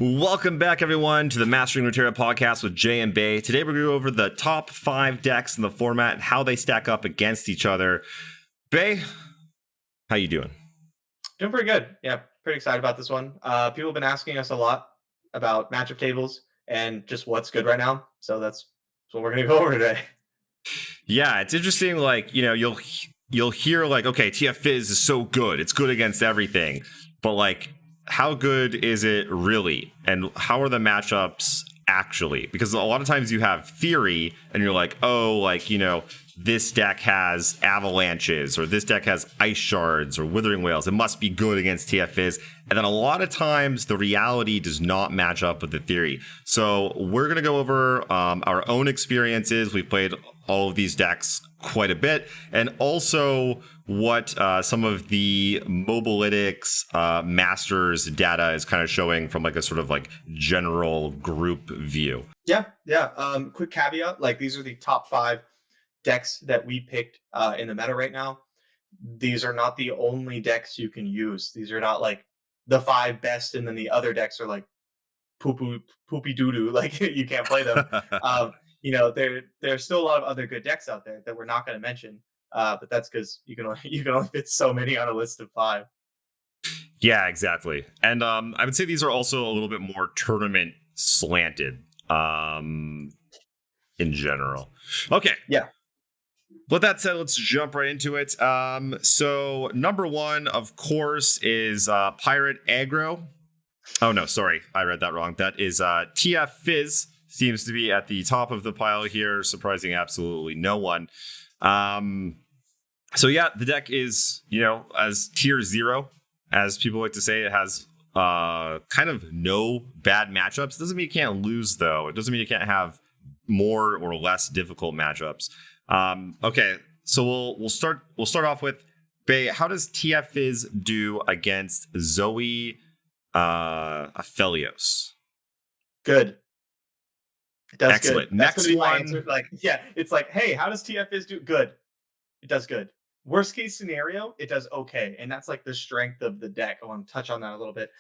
Welcome back, everyone, to the Mastering Runeterra podcast with Jay and Bay. Today, we're going to go over the top 5 decks in the format and how they stack up against each other. Bay, how you doing? Doing pretty good. Yeah, pretty excited about this one. People have been asking us a lot about matchup tables and just what's good right now. So that's what we're going to go over today. Yeah, it's interesting. Like, you'll hear like, okay, TF Fizz is so good. It's good against everything. But like, how good is it really? And how are the matchups actually? Because a lot of times you have theory and you're like, oh, like, this deck has avalanches or this deck has ice shards or withering whales. It must be good against TF Fizz. And then a lot of times the reality does not match up with the theory. So we're going to go over our own experiences. We've played all of these decks quite a bit, and also what some of the Mobalytics Masters data is kind of showing from like a sort of like general group view. Yeah. Quick caveat, like these are the top 5 decks that we picked in the meta right now. These are not the only decks you can use. These are not like the 5 best and then the other decks are like poopy doo-doo, like you can't play them. There's still a lot of other good decks out there that we're not going to mention, but that's because you can only fit so many on a list of 5. Yeah, exactly. And I would say these are also a little bit more tournament slanted in general. Okay. Yeah. With that said, let's jump right into it. So number 1, of course, is Pirate Aggro. Oh, no, sorry. I read that wrong. That is TF Fizz. Seems to be at the top of the pile here, surprising absolutely no one. So yeah, the deck is, as tier 0, as people like to say. It has kind of no bad matchups. Doesn't mean you can't lose, though. It doesn't mean you can't have more or less difficult matchups. Okay, so we'll start off with Bay. How does TF Fizz do against Zoe Aphelios? Good. It does excellent. Good. That's next one. Answer. Like, yeah, it's like, hey, how does TF Fizz do? Good. It does good. Worst case scenario, it does okay, and that's like the strength of the deck. I want to touch on that a little bit.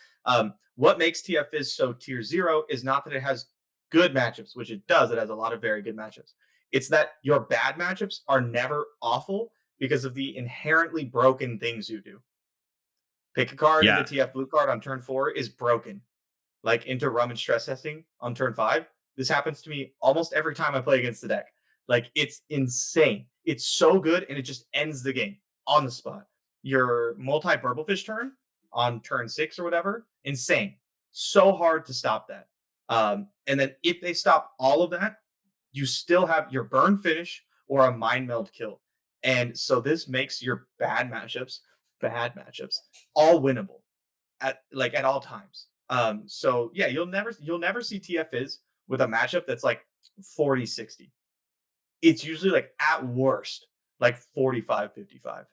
What makes TF Fizz so tier 0 is not that it has good matchups, which it does. It has a lot of very good matchups. It's that your bad matchups are never awful because of the inherently broken things you do. Pick a card in the TF blue card on turn 4 is broken. Like into Rum and Stress Testing on turn 5. This happens to me almost every time I play against the deck. Like, it's insane. It's so good, and it just ends the game on the spot. Your multi-Burblefish turn on turn 6 or whatever, insane. So hard to stop that. And then if they stop all of that, you still have your burn finish or a mind meld kill. And so this makes your bad matchups all winnable at all times. So yeah, you'll never see TF Fizz with a matchup that's like 40-60. It's usually like at worst like 45-55.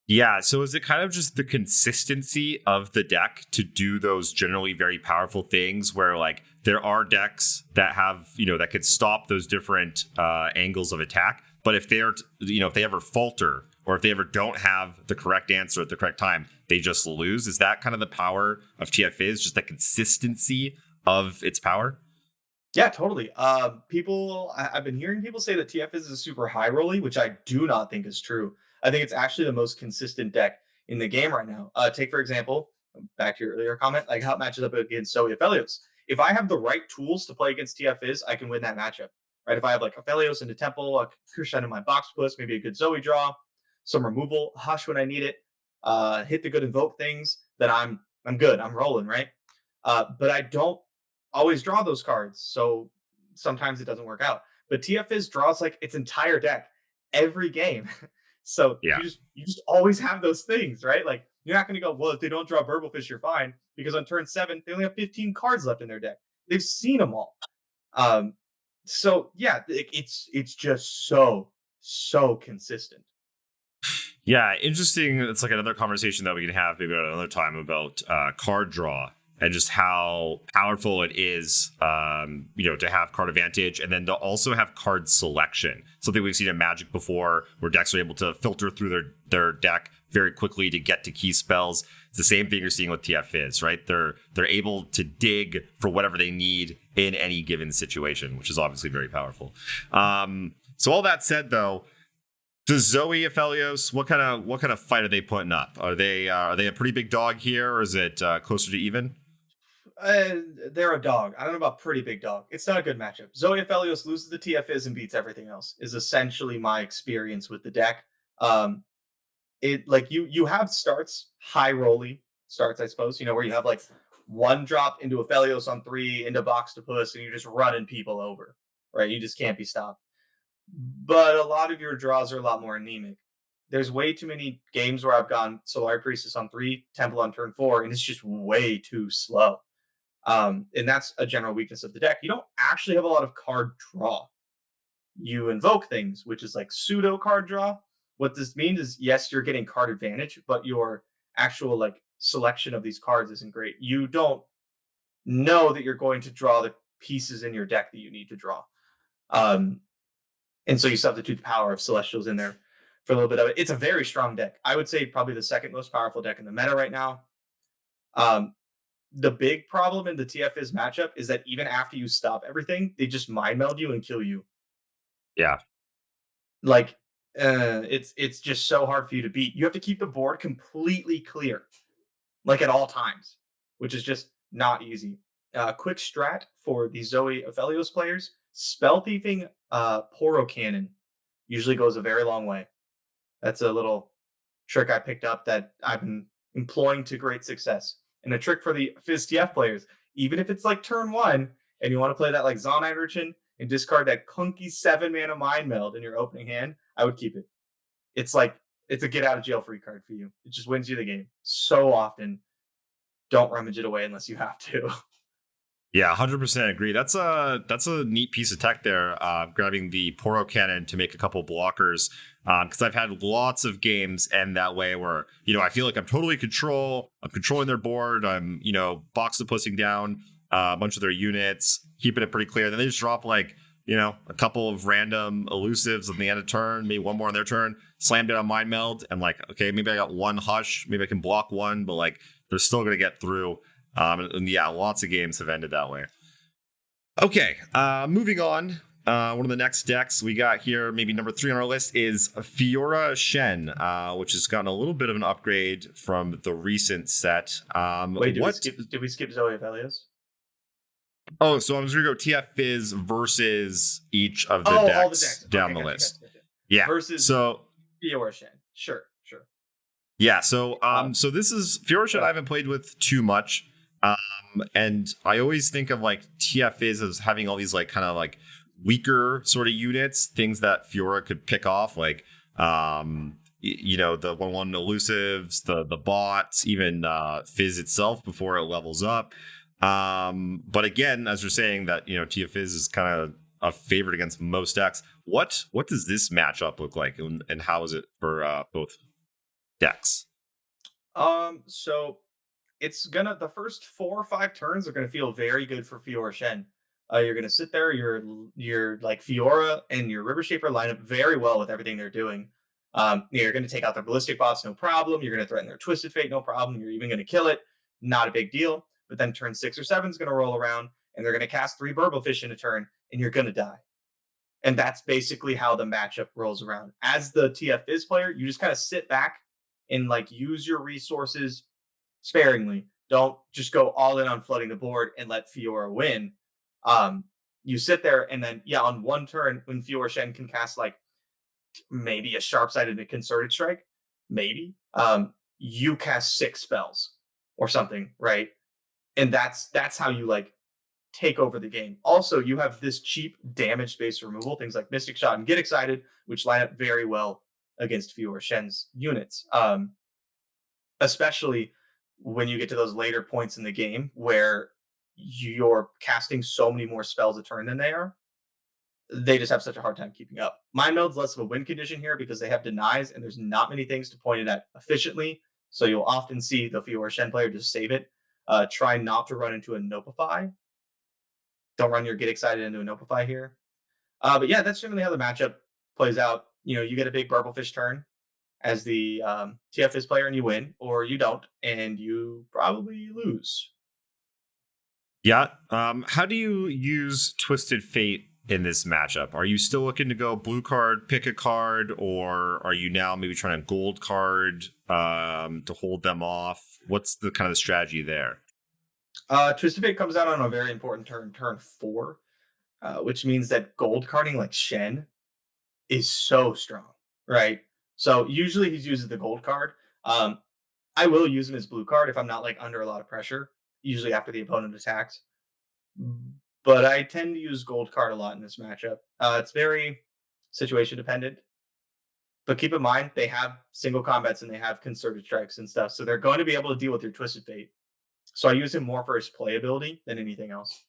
Yeah, so is it kind of just the consistency of the deck to do those generally very powerful things where like there are decks that have, that could stop those different angles of attack, but if they're, if they ever falter or if they ever don't have the correct answer at the correct time, they just lose? Is that kind of the power of TF Fizz, just the consistency of its power? Yeah, totally. I've been hearing people say that TF Fizz is super high rolly, which I do not think is true. I think it's actually the most consistent deck in the game right now. Take, for example, back to your earlier comment, like how it matches up against Zoe Aphelios. If I have the right tools to play against TF Fizz, I can win that matchup. Right? If I have like Aphelios into Temple, a Crucian in my Boxtopus, maybe a good Zoe draw, some removal, Hush when I need it, hit the good invoke things, then I'm good. I'm rolling, right? But I don't always draw those cards, so sometimes it doesn't work out. But TF Fizz draws like its entire deck every game. So yeah. you just always have those things, right? Like, you're not going to go, well, if they don't draw Burblefish, you're fine, because on turn 7 they only have 15 cards left in their deck. They've seen them all. So yeah, it's just so consistent. Yeah, interesting. It's like another conversation that we can have maybe at another time about card draw and just how powerful it is, to have card advantage and then to also have card selection. Something we've seen in Magic before, where decks are able to filter through their deck, very quickly to get to key spells. It's the same thing you're seeing with TF Fizz, right? They're able to dig for whatever they need in any given situation, which is obviously very powerful. So all that said, though, does Zoe Aphelios, what kind of fight are they putting up? Are they a pretty big dog here, or is it closer to even? They're a dog. I don't know about pretty big dog. It's not a good matchup. Zoe Aphelios loses the TFIs and beats everything else. Is essentially my experience with the deck. It like you have starts, high rolly starts, I suppose. Where you have like one drop into Aphelios on 3 into Boxtopus, and you're just running people over, right? You just can't be stopped. But a lot of your draws are a lot more anemic. There's way too many games where I've gone Solar Priestess on 3, Temple on turn 4, and it's just way too slow. And that's a general weakness of the deck. You don't actually have a lot of card draw. You invoke things, which is like pseudo card draw. What this means is, yes, you're getting card advantage, but your actual like selection of these cards isn't great. You don't know that you're going to draw the pieces in your deck that you need to draw. And so you substitute the power of Celestials in there for a little bit of it. It's a very strong deck. I would say probably the second most powerful deck in the meta right now. The big problem in the TFIs matchup is that even after you stop everything, they just mind meld you and kill you. Yeah. Like, it's just so hard for you to beat. You have to keep the board completely clear, like at all times, which is just not easy. Quick strat for the Zoe Aphelios players: spell thieving Poro Cannon usually goes a very long way. That's a little trick I picked up that I've been employing to great success. And a trick for the Fizz TF players, even if it's like turn 1 and you want to play that like Zonite Urchin and discard that clunky 7-mana Mind Meld in your opening hand, I would keep it. It's a get out of jail free card for you. It just wins you the game so often. Don't rummage it away unless you have to. Yeah, 100% agree. That's a neat piece of tech there, grabbing the Poro Cannon to make a couple blockers. Because I've had lots of games end that way where, I feel like I'm totally in control. I'm controlling their board. I'm, box-to-pussing down a bunch of their units, keeping it pretty clear. Then they just drop like, a couple of random elusives at the end of turn, maybe one more on their turn, slammed it on Mind Meld, and like, okay, maybe I got one Hush, maybe I can block one, but like they're still going to get through. And yeah, lots of games have ended that way. Okay, moving on. One of the next decks we got here, maybe number 3 on our list, is Fiora Shen, which has gotten a little bit of an upgrade from the recent set. Wait, did we skip Zoe Aphelios? Oh, so I'm just going to go TF Fizz versus each of the decks, all the decks down the list. Gotcha. Yeah. Versus Fiora Shen. Sure. Yeah, so so this is Fiora Shen I haven't played with too much. And I always think of like TF Fizz as having all these like kind of like weaker sort of units, things that Fiora could pick off, like the 1/1 elusives, the bots, even Fizz itself before it levels up. But again, as you're saying that TF Fizz is kind of a favorite against most decks. What does this matchup look like, and how is it for both decks? So it's the first 4 or 5 turns are gonna feel very good for Fiora Shen. You're gonna sit there, you're like Fiora and your River Shaper line up very well with everything they're doing. You're gonna take out their ballistic bots, no problem. You're gonna threaten their Twisted Fate, no problem. You're even gonna kill it, not a big deal. But then turn 6 or 7 is gonna roll around, and they're gonna cast 3 Burblefish in a turn, and you're gonna die. And that's basically how the matchup rolls around. As the TF Fizz player, you just kind of sit back and like use your resources sparingly. Don't just go all in on flooding the board and let Fiora win. You sit there, and then on one turn when Fiora Shen can cast like maybe a Sharp-Sighted and a Concerted Strike, maybe you cast 6 spells or something, right? And that's how you like take over the game. Also, you have this cheap damage-based removal, things like Mystic Shot and Get Excited, which line up very well against Fiora Shen's units. Especially when you get to those later points in the game where you're casting so many more spells a turn than they are. They just have such a hard time keeping up. Mind Meld's less of a win condition here because they have denies, and there's not many things to point it at efficiently. So you'll often see the Fiora Shen player just save it. Try not to run into a Nopify. Don't run your Get Excited into a Nopify here. But yeah, that's generally how the matchup plays out. You get a big Burblefish turn, as the TF Fizz player and you win, or you don't and you probably lose. Yeah. How do you use Twisted Fate in this matchup? Are you still looking to go blue card, pick a card, or are you now maybe trying to gold card to hold them off? What's the kind of strategy there? Twisted Fate comes out on a very important turn 4, which means that gold carding like Shen is so strong, right? So usually he uses the gold card. Um, I will use him as blue card if I'm not like under a lot of pressure, usually after the opponent attacks. But I tend to use gold card a lot in this matchup. It's very situation dependent. But keep in mind, they have single combats and they have concerted strikes and stuff. So they're going to be able to deal with your Twisted Fate. So I use him more for his playability than anything else.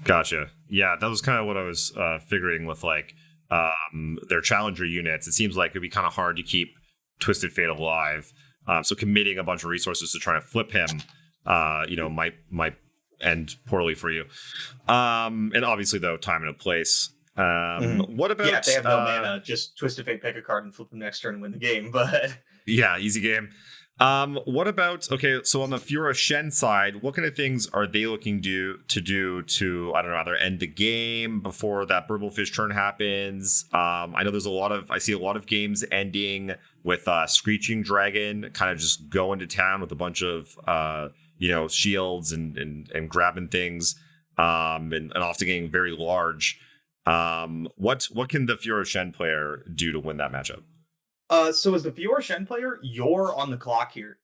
Gotcha. Yeah, that was kind of what I was figuring with like their challenger units. It seems like it'd be kind of hard to keep Twisted Fate alive. So committing a bunch of resources to try to flip him, might end poorly for you. And obviously, though, time and a place. What about? Yeah, if they have no mana, just Twisted Fate, pick a card, and flip them next turn and win the game. But yeah, easy game. What about, okay, so on the Fiora Shen side, what kind of things are they looking to do to, I don't know, either end the game before that Burblefish turn happens? I know I see a lot of games ending with Screeching Dragon kind of just going to town with a bunch of, shields and grabbing things, and often getting very large. What can the Fiora Shen player do to win that matchup? So as the Fiora Shen player, you're on the clock here.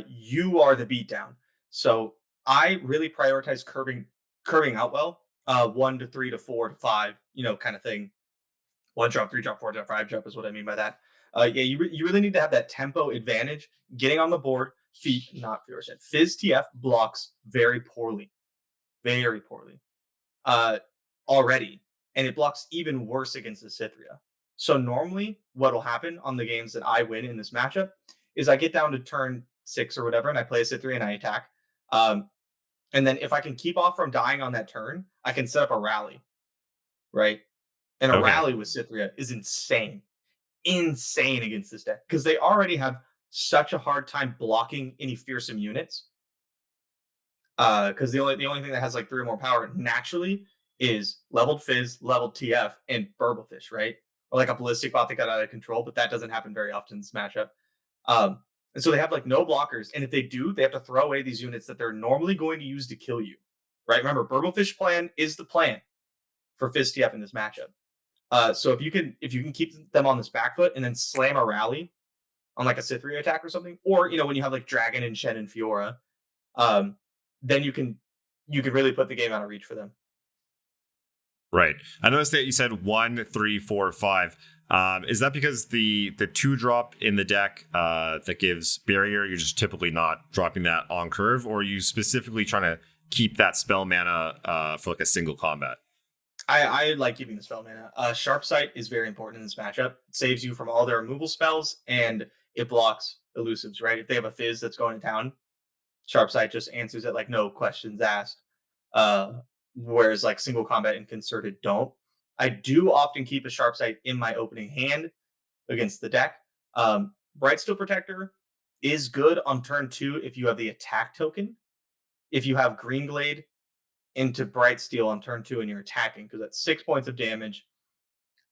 You are the beatdown. So I really prioritize curving out well. 1 to 3 to 4 to 5, kind of thing. 1 drop, 3 drop, 4 drop, 5 drop is what I mean by that. You really need to have that tempo advantage. Getting on the board, not Fiora Shen. Fizz TF blocks very poorly. Very poorly. Already. And it blocks even worse against the Cythria. So normally what will happen on the games that I win in this matchup is I get down to turn 6 or whatever, and I play a Cythria and I attack. And then if I can keep off from dying on that turn, I can set up a rally, right? And a rally with Cythria is insane against this deck because they already have such a hard time blocking any fearsome units. Because the only thing that has like 3 or more power naturally is leveled Fizz, leveled TF, and Burblefish, right? Or like a ballistic bot that got out of control, but that doesn't happen very often in this matchup. And so they have like no blockers, and if they do, they have to throw away these units that they're normally going to use to kill you, right? Remember, Burblefish plan is the plan for Fizz TF in this matchup. So if you can keep them on this back foot and then slam a rally on like a Cythria attack or something, or when you have like Dragon and Shen and Fiora, then you can really put the game out of reach for them. Right. I noticed that you said 1, 3, 4, 5. Is that because the 2-drop in the deck that gives barrier, you're just typically not dropping that on curve, or are you specifically trying to keep that spell mana for like a single combat? I like keeping the spell mana. Sharp Sight is very important in this matchup. It saves you from all their removal spells, and it blocks elusives, right? If they have a Fizz that's going to town, Sharp Sight just answers it like no questions asked. Whereas like single combat and concerted don't. I do often keep a Sharp Sight in my opening hand against the deck. Brightsteel Protector is good on turn 2 if you have the attack token. If you have Green Glade into Brightsteel on turn 2 and you're attacking, because that's 6 points of damage,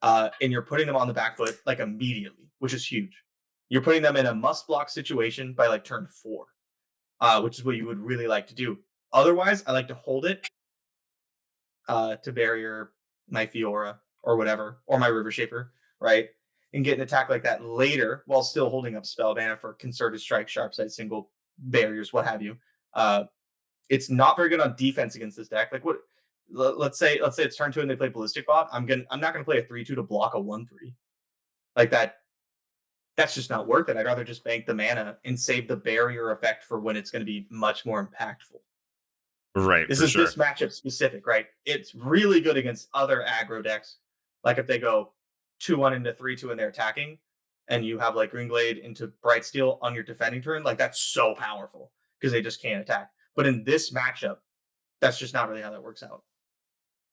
and you're putting them on the back foot like immediately, which is huge. You're putting them in a must block situation by like turn 4, which is what you would really like to do. Otherwise, I like to hold it to barrier my Fiora or whatever, or my River Shaper, right? And get an attack like that later while still holding up spell mana for Concerted Strike, Sharp Sight, single barriers, what have you. It's not very good on defense against this deck. Like what? Let's say it's turn 2 and they play Ballistic Bot. I'm not gonna play a 3/2 to block a 1/3 like that. That's just not worth it. I'd rather just bank the mana and save the barrier effect for when it's going to be much more impactful. Right. This matchup specific, right? It's really good against other aggro decks. Like if they go 2-1 into 3/2 and they're attacking, and you have like Green Glade into Brightsteel on your defending turn, like that's so powerful because they just can't attack. But in this matchup, that's just not really how that works out.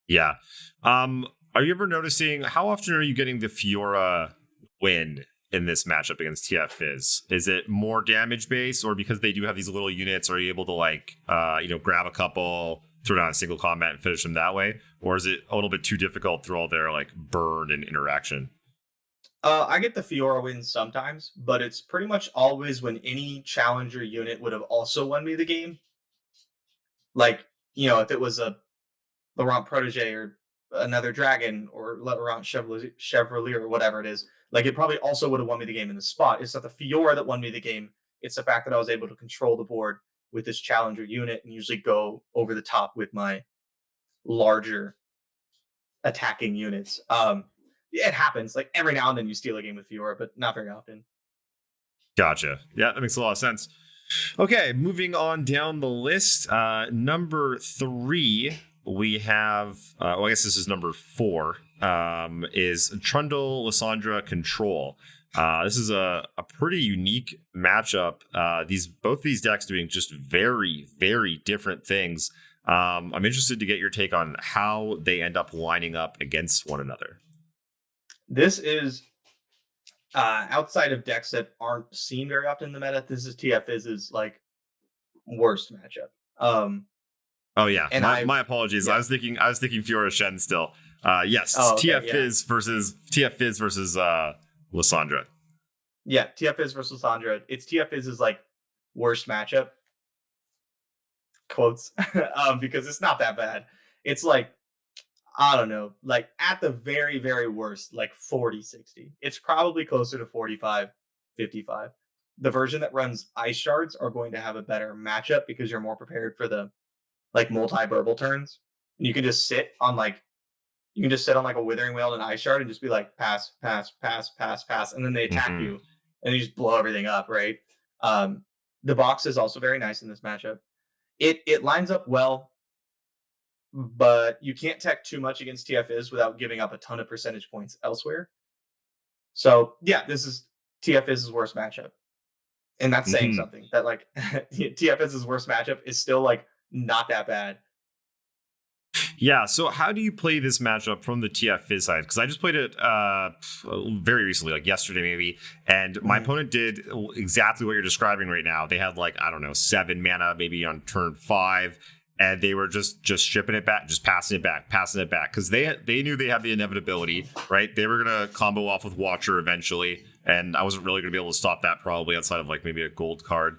Yeah. Are you ever noticing how often are you getting the Fiora win in this matchup against TF Fizz? Is it more damage based, or because they do have these little units, are you able to like grab a couple, throw down a single combat and finish them that way? Or is it a little bit too difficult through all their like burn and interaction? I get the Fiora wins sometimes, but it's pretty much always when any challenger unit would have also won me the game. Like, if it was a Laurent Protege or another dragon or Laurent Chevalier or whatever it is, like it probably also would have won me the game in the spot. It's not the Fiora that won me the game. It's the fact that I was able to control the board with this challenger unit and usually go over the top with my larger attacking units. It happens. Like every now and then you steal a game with Fiora, but not very often. Gotcha. Yeah, that makes a lot of sense. Okay, moving on down the list. Number 3, we have, I guess this is number 4, is Trundle Lissandra Control. This is a pretty unique matchup. Both these decks doing just very, very different things. I'm interested to get your take on how they end up lining up against one another. This is outside of decks that aren't seen very often in the meta. This is TF Fizz's like worst matchup. Oh yeah, and my apologies. Yeah. I was thinking Fiora Shen still. Yes, okay, TF Fizz versus Lissandra. Yeah, TF Fizz versus Lissandra. It's TF Fizz's like worst matchup. Quotes, because it's not that bad. It's like, I don't know, like at the very, very worst, like 40-60. It's probably closer to 45-55. The version that runs Ice Shards are going to have a better matchup because you're more prepared for the like multi-burble turns. And you can just sit on like a Withering Wail and an Ice Shard and just be like pass, pass, pass, pass, pass, and then they attack you and you just blow everything up, right? The box is also very nice in this matchup. It lines up well, but you can't tech too much against TF Fizz without giving up a ton of percentage points elsewhere. So yeah, this is TF Fizz's worst matchup. And that's saying something, that like TF Fizz's worst matchup is still like not that bad. Yeah, so how do you play this matchup from the TF Fizz side? Because I just played it very recently, like yesterday maybe, and my opponent did exactly what you're describing right now. They had like, I don't know, 7 mana maybe on turn 5, and they were just shipping it back, just passing it back, because they knew they had the inevitability, right? They were going to combo off with Watcher eventually, and I wasn't really going to be able to stop that probably outside of like maybe a gold card.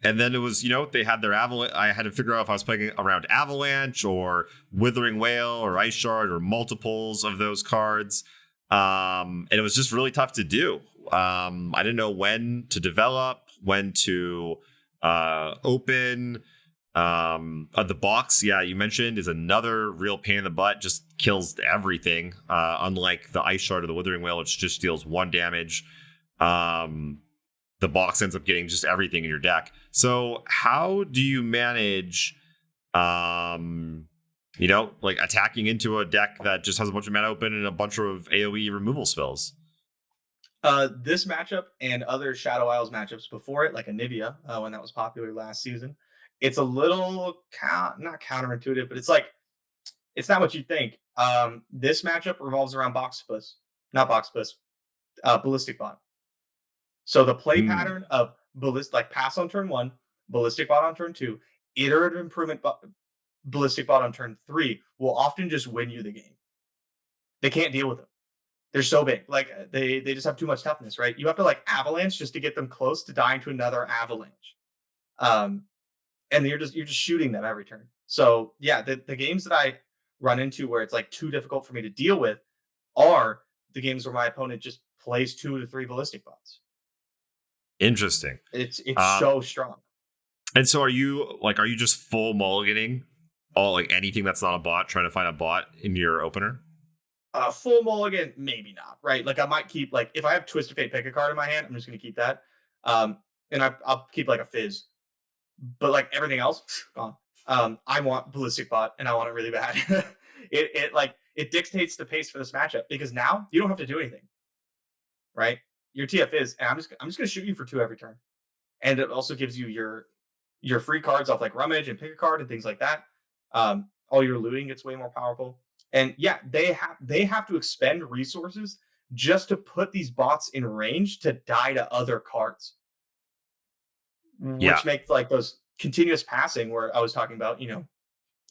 And then it was, they had their Avalanche. I had to figure out if I was playing around Avalanche or Withering Wail or Ice Shard or multiples of those cards. And it was just really tough to do. I didn't know when to develop, when to open. The box, yeah, you mentioned, is another real pain in the butt. Just kills everything. Unlike the Ice Shard or the Withering Wail, which just deals 1 damage. The box ends up getting just everything in your deck. So how do you manage, like attacking into a deck that just has a bunch of mana open and a bunch of AoE removal spells? This matchup and other Shadow Isles matchups before it, like Anivia, when that was popular last season, it's a little not counterintuitive, but it's like, it's not what you think. This matchup revolves around Ballistic Bot. So the play pattern of pass on turn 1, Ballistic Bot on turn 2, iterative improvement Ballistic Bot on turn 3 will often just win you the game. They can't deal with them. They're so big. Like they just have too much toughness, right? You have to like Avalanche just to get them close to dying to another Avalanche. And you're just shooting them every turn. So yeah, the games that I run into where it's like too difficult for me to deal with are the games where my opponent just plays 2 to 3 Ballistic Bots. Interesting. It's so strong. And so are you just full mulliganing all like anything that's not a bot, trying to find a bot in your opener? Full mulligan, maybe not, right? Like I might keep, like, if I have Twisted Fate pick a card in my hand, I'm just gonna keep that. And I'll keep like a Fizz. But like everything else, gone. I want Ballistic Bot and I want it really bad. It dictates the pace for this matchup because now you don't have to do anything. Right? Your TF is, and I'm just gonna shoot you for 2 every turn. And it also gives you your free cards off like Rummage and pick a card and things like that. All your looting gets way more powerful. And yeah, they have to expend resources just to put these bots in range to die to other cards, Yeah. which makes like those continuous passing where I was talking about,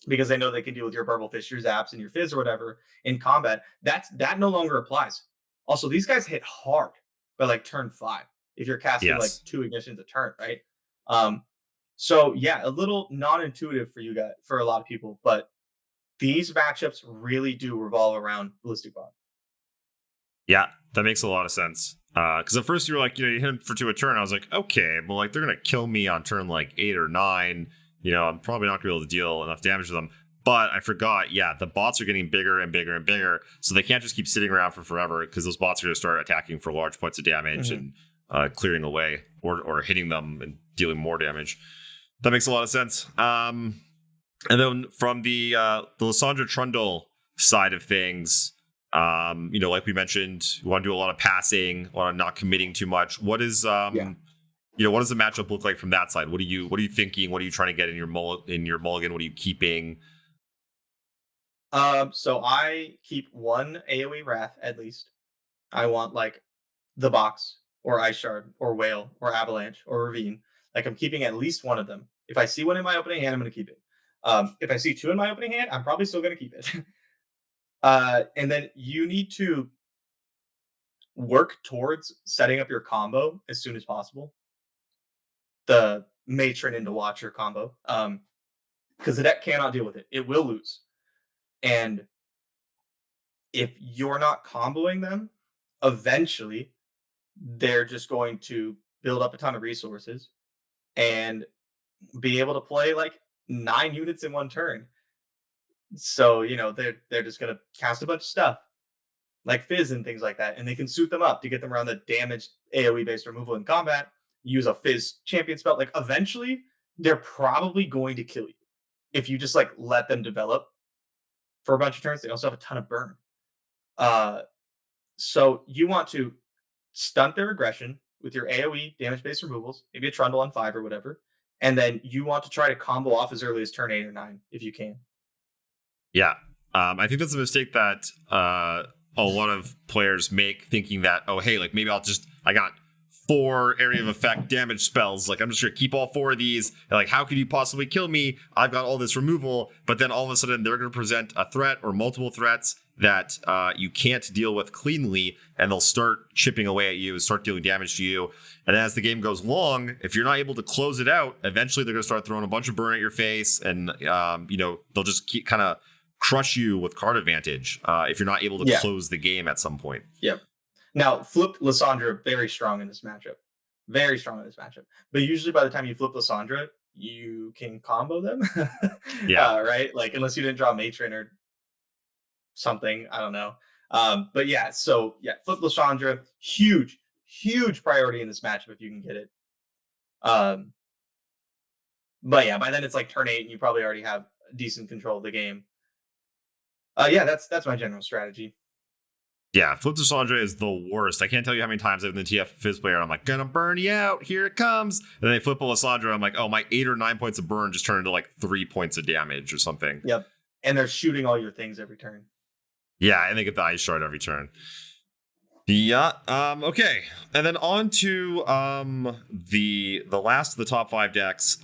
because they know they can deal with your Burblefish, your Zaps, and your Fizz or whatever in combat. That no longer applies. Also, these guys hit hard by like turn 5 if you're casting like Yes. 2 ignitions a turn, right? Um, so yeah, a little non-intuitive for you guys, for a lot of people, but these matchups really do revolve around Ballistic Bot. Yeah, that makes a lot of sense. Because at first you were like, you hit him for 2 a turn. I was like, okay, well, like they're gonna kill me on turn like 8 or 9. I'm probably not gonna be able to deal enough damage to them. But I forgot, yeah, the bots are getting bigger and bigger and bigger, so they can't just keep sitting around for forever because those bots are gonna start attacking for large points of damage and clearing away or hitting them and dealing more damage. That makes a lot of sense. And then from the Lissandra Trundle side of things. Like we mentioned, you want to do a lot of passing, a lot of not committing too much. What is what does the matchup look like from that side? What are you thinking? What are you trying to get in your mulligan? What are you keeping? So I keep one AoE Wrath at least. I want like the Box or Ice Shard or Whale or Avalanche or Ravine. Like I'm keeping at least one of them. If I see one in my opening hand, I'm going to keep it. If I see 2 in my opening hand, I'm probably still going to keep it. And then you need to work towards setting up your combo as soon as possible. The Matron into Watcher combo. Because the deck cannot deal with it. It will lose. And if you're not comboing them, eventually they're just going to build up a ton of resources and be able to play like 9 units in one turn. So, they're just gonna cast a bunch of stuff like Fizz and things like that, and they can suit them up to get them around the damaged AoE based removal in combat. Use a Fizz champion spell. Like eventually, they're probably going to kill you if you just like let them develop for a bunch of turns. They also have a ton of burn. So you want to stunt their aggression with your AoE damage based removals, maybe a Trundle on 5 or whatever, and then you want to try to combo off as early as turn 8 or 9 if you can. Yeah, I think that's a mistake that a lot of players make, thinking that, oh, hey, like maybe I got 4 area of effect damage spells. Like I'm just gonna keep all 4 of these. And like, how could you possibly kill me? I've got all this removal, but then all of a sudden they're gonna present a threat or multiple threats that you can't deal with cleanly, and they'll start chipping away at you, start dealing damage to you. And as the game goes along, if you're not able to close it out, eventually they're gonna start throwing a bunch of burn at your face, and they'll just keep kind of crush you with card advantage if you're not able to close the game at some point. Yep. Now, flipped Lissandra, very strong in this matchup. Very strong in this matchup. But usually by the time you flip Lissandra, you can combo them. Right? Like, unless you didn't draw Matron or something. I don't know. But yeah, flip Lissandra, huge, huge priority in this matchup if you can get it. But yeah, by then it's like turn 8 and you probably already have decent control of the game. That's my general strategy. Yeah, Flip Lissandra is the worst. I can't tell you how many times I've been the TF Fizz player. I'm like, gonna burn you out. Here it comes. And then they flip a Lissandra. I'm like, oh, my 8 or 9 points of burn just turned into like 3 points of damage or something. Yep. And they're shooting all your things every turn. Yeah, and they get the Ice Shard every turn. Yeah. Okay. And then on to the last of the top 5 decks,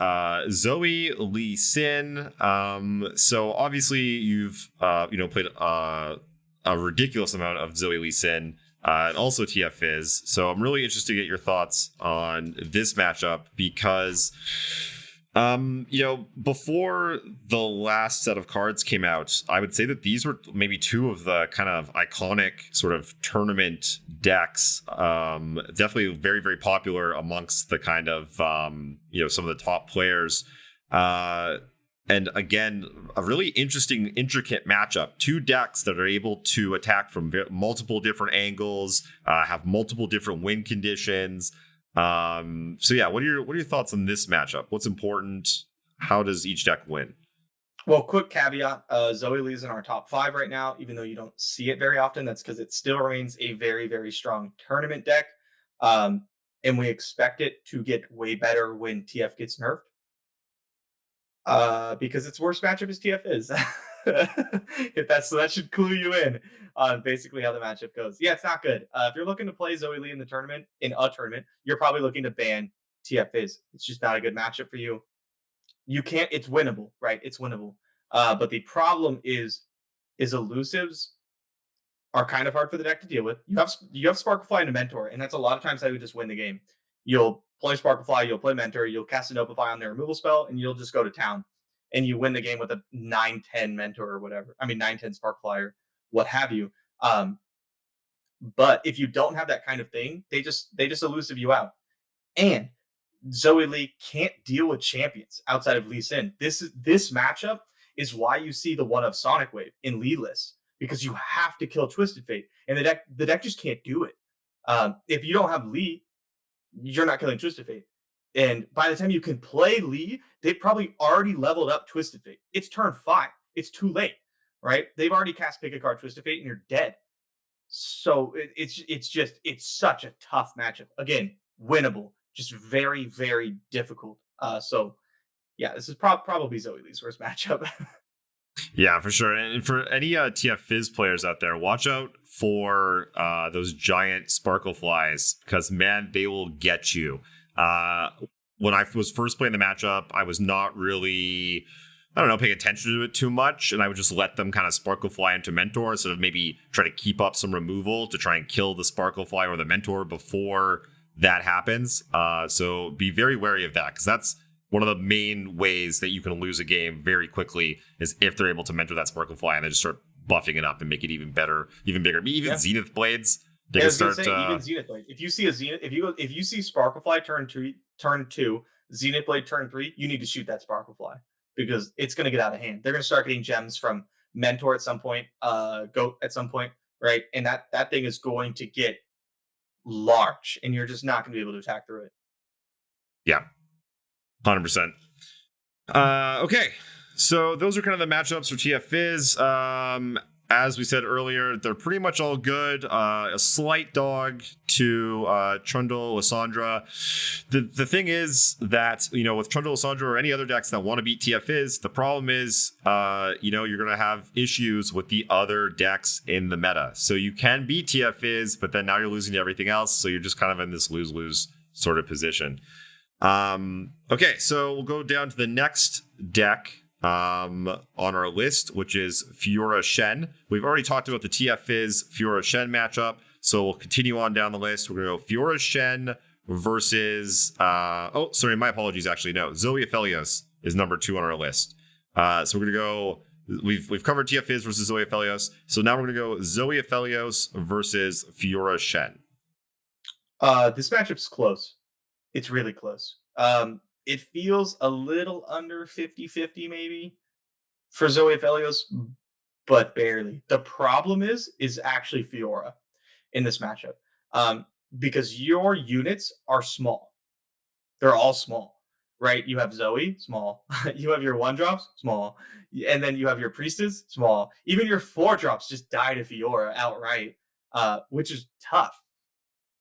Zoe Lee Sin. So obviously you've played a ridiculous amount of Zoe Lee Sin and also TF Fizz. So I'm really interested to get your thoughts on this matchup because before the last set of cards came out, I would say that these were maybe 2 of the kind of iconic sort of tournament decks. Definitely very, very popular amongst the kind of, some of the top players. And again, a really interesting, intricate matchup. 2 decks that are able to attack from multiple different angles, have multiple different win conditions. What are your thoughts on this matchup? What's important? How does each deck win? Well, quick caveat, Zoe Lee's in our top 5 right now, even though you don't see it very often. That's because it still remains a very, very strong tournament deck. And we expect it to get way better when TF gets nerfed. Because its worst matchup is TF is. If that's so, that should clue you in on basically how the matchup goes. Yeah, it's not good. If you're looking to play Zoe Lee in a tournament, you're probably looking to ban TF is. It's just not a good matchup for you. You can't. It's winnable, right? It's winnable. But the problem is elusives are kind of hard for the deck to deal with. You have Sparklefly and a Mentor, and that's a lot of times how you just win the game. You'll play Sparklefly, you'll play Mentor, you'll cast an Opify on their removal spell, and you'll just go to town. And you win the game with a 9-10 Mentor or whatever. I mean 9-10 Sparklefly or what have you. But if you don't have that kind of thing, they just elusive you out. And Zoe Lee can't deal with champions outside of Lee Sin. This matchup is why you see the one of Sonic Wave in Lee lists, because you have to kill Twisted Fate, and the deck just can't do it. If you don't have Lee, you're not killing Twisted Fate. And by the time you can play Lee, they've probably already leveled up Twisted Fate. It's turn 5. It's too late, right? They've already cast Pick a Card Twisted Fate, and you're dead. So it's such a tough matchup. Again, winnable, just very, very difficult. So yeah, this is probably Zoe Lee's worst matchup. Yeah, for sure. And for any TF Fizz players out there, watch out for those giant sparkle flies, because man, they will get you. When I was first playing the matchup, I was not really, I don't know, paying attention to it too much, and I would just let them kind of sparkle fly into Mentor instead of maybe try to keep up some removal to try and kill the sparkle fly or the Mentor before that happens. So be very wary of that, because that's one of the main ways that you can lose a game very quickly, is if they're able to mentor that sparkle fly and they just start buffing it up and make it even better, even bigger. Even Zenith Blades, they can start. Even Zenith Blade. If you see a Zenith, if you see Sparklefly turn 2, Zenith Blade turn 3, you need to shoot that Sparklefly, because it's going to get out of hand. They're going to start getting gems from Mentor at some point, Goat at some point, right? And that thing is going to get large, and you're just not going to be able to attack through it. Yeah. 100%. Okay, so those are kind of the matchups for TF Fizz. As we said earlier, they're pretty much all good. A slight dog to Trundle Lissandra. The thing is that, with Trundle Lissandra or any other decks that want to beat TF Fizz, the problem is, you're going to have issues with the other decks in the meta. So you can beat TF Fizz, but then now you're losing to everything else. So you're just kind of in this lose-lose sort of position. Okay, so we'll go down to the next deck on our list, which is Fiora Shen. We've already talked about the TF Fizz Fiora Shen matchup, so we'll continue on down the list. We're going to go Fiora Shen versus my apologies, actually no, Zoe Aphelios is number 2 on our list. So we're going to go, we've covered TF Fizz versus Zoe Aphelios, so now we're going to go Zoe Aphelios versus Fiora Shen. This matchup's close. It's really close. It feels a little under 50-50 maybe for Zoe Aphelios, but barely. The problem is actually Fiora in this matchup, because your units are small. They're all small, right? You have Zoe, small. You have your 1-drops, small. And then you have your Priestess, small. Even your 4-drops just die to Fiora outright, which is tough.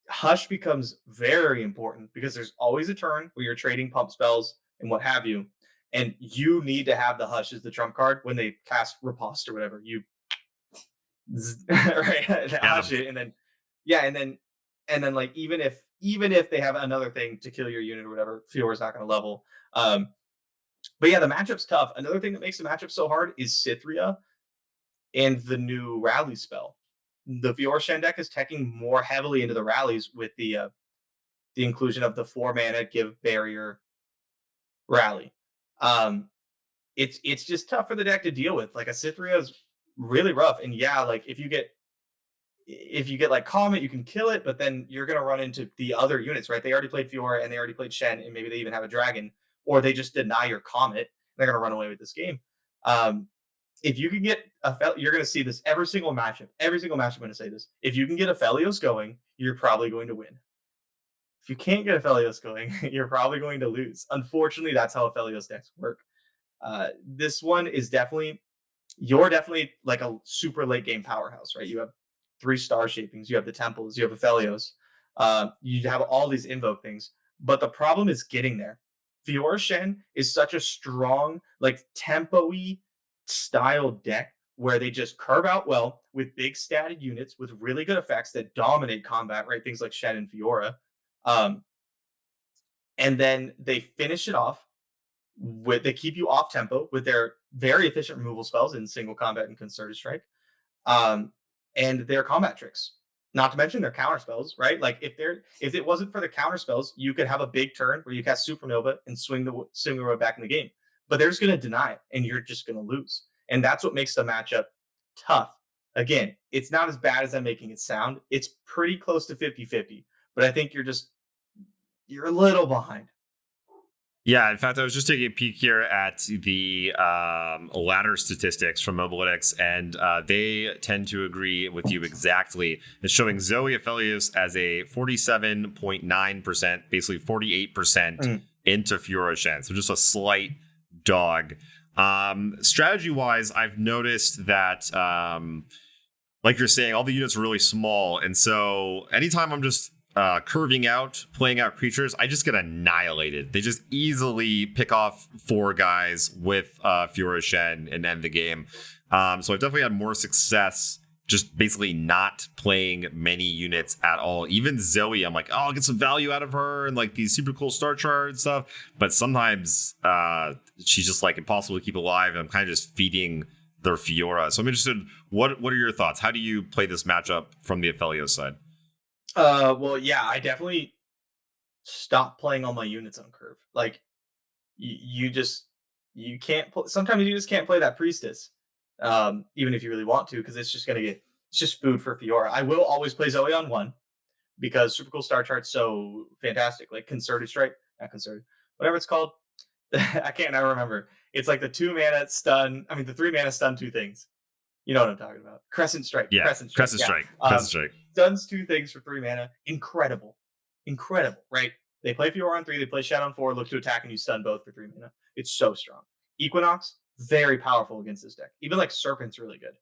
Hush becomes very important, because there's always a turn where you're trading pump spells and what have you, and you need to have the Hush as the trump card when they cast Riposte or whatever. You right, Hush it, and then like even if they have another thing to kill your unit or whatever, Fiora's not going to level. But yeah, the matchup's tough. Another thing that makes the matchup so hard is Cithria and the new rally spell. The Fiora Shen deck is teching more heavily into the rallies with the inclusion of the 4-mana give barrier rally. It's just tough for the deck to deal with. Like, a Cithria is really rough, and yeah, like if you get like Comet, you can kill it, but then you're gonna run into the other units, right? They already played Fiora and they already played Shen, and maybe they even have a dragon, or they just deny your Comet. They're gonna run away with this game. If you can get you're going to see this every single matchup. Every single matchup, I'm going to say this. If you can get Aphelios going, you're probably going to win. If you can't get Aphelios going, you're probably going to lose. Unfortunately, that's how Aphelios decks work. This one is you're definitely like a super late game powerhouse, right? You have 3 star shapings, you have the temples, you have Aphelios, you have all these invoke things, but the problem is getting there. Fiora Shen is such a strong, like tempo-y style deck where they just curve out well with big statted units with really good effects that dominate combat, right? Things like Shen and Fiora. Um, and then they finish it off with they keep you off tempo with their very efficient removal spells in single combat and concerted strike, um, and their combat tricks. Not to mention their counter spells, right? Like if it wasn't for the counter spells, you could have a big turn where you cast Supernova and swing the road back in the game. But they're just going to deny it, and you're just going to lose. And that's what makes the matchup tough. Again, it's not as bad as I'm making it sound. It's pretty close to 50-50, but I think you're a little behind. Yeah, in fact, I was just taking a peek here at the ladder statistics from Mobalytics, and they tend to agree with you exactly. It's showing Zoe Aphelios as a 47.9%, basically 48% into Fiora Shen. So just a slight dog. Strategy-wise, I've noticed that, like you're saying, all the units are really small, and so anytime I'm just curving out, playing out creatures, I just get annihilated. They just easily pick off 4 guys with Fiora Shen and end the game. So I've definitely had more success just basically not playing many units at all. Even Zoe, I'm like, oh, I'll get some value out of her and like these super cool star chart and stuff. But sometimes she's just like impossible to keep alive, and I'm kind of just feeding their Fiora. So I'm interested, what are your thoughts? How do you play this matchup from the Aphelios side? Well, yeah, I definitely stopped playing all my units on curve. Like, you can't. Sometimes you just can't play that priestess, even if you really want to, because it's just food for Fiora. I will always play Zoe on 1 because super cool star chart's so fantastic. Like concerted strike, not concerted, whatever it's called. I can't now remember. It's like the 2 mana stun. I mean, the 3 mana stun 2 things. You know what I'm talking about. Crescent Strike. Yeah, Crescent Strike. Crescent Strike. Stuns 2 things for 3 mana. Incredible. Incredible, right? They play Fiora on 3, they play Shen on 4, look to attack, and you stun both for 3 mana. It's so strong. Equinox, very powerful against this deck. Even like Serpent's really good.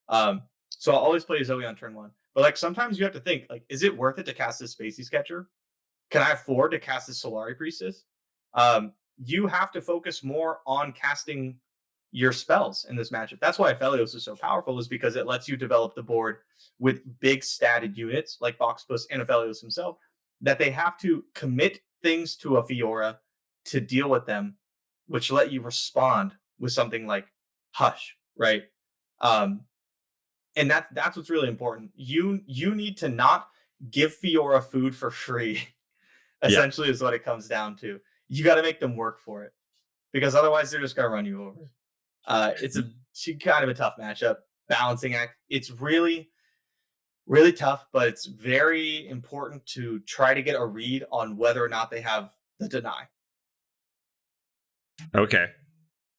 So I'll always play Zoe on turn 1. But like sometimes you have to think, like, is it worth it to cast this Spacey Sketcher? Can I afford to cast this Solari Priestess? You have to focus more on casting your spells in this matchup. That's why Aphelios is so powerful, is because it lets you develop the board with big statted units like Boxtopus and Aphelios himself, that they have to commit things to a Fiora to deal with them, which let you respond with something like Hush, right? And that's what's really important. You need to not give Fiora food for free. Essentially, is what it comes down to. You got to make them work for it, because otherwise they're just gonna run you over. It's kind of a tough matchup. Balancing act. It's really, really tough, but it's very important to try to get a read on whether or not they have the deny. Okay.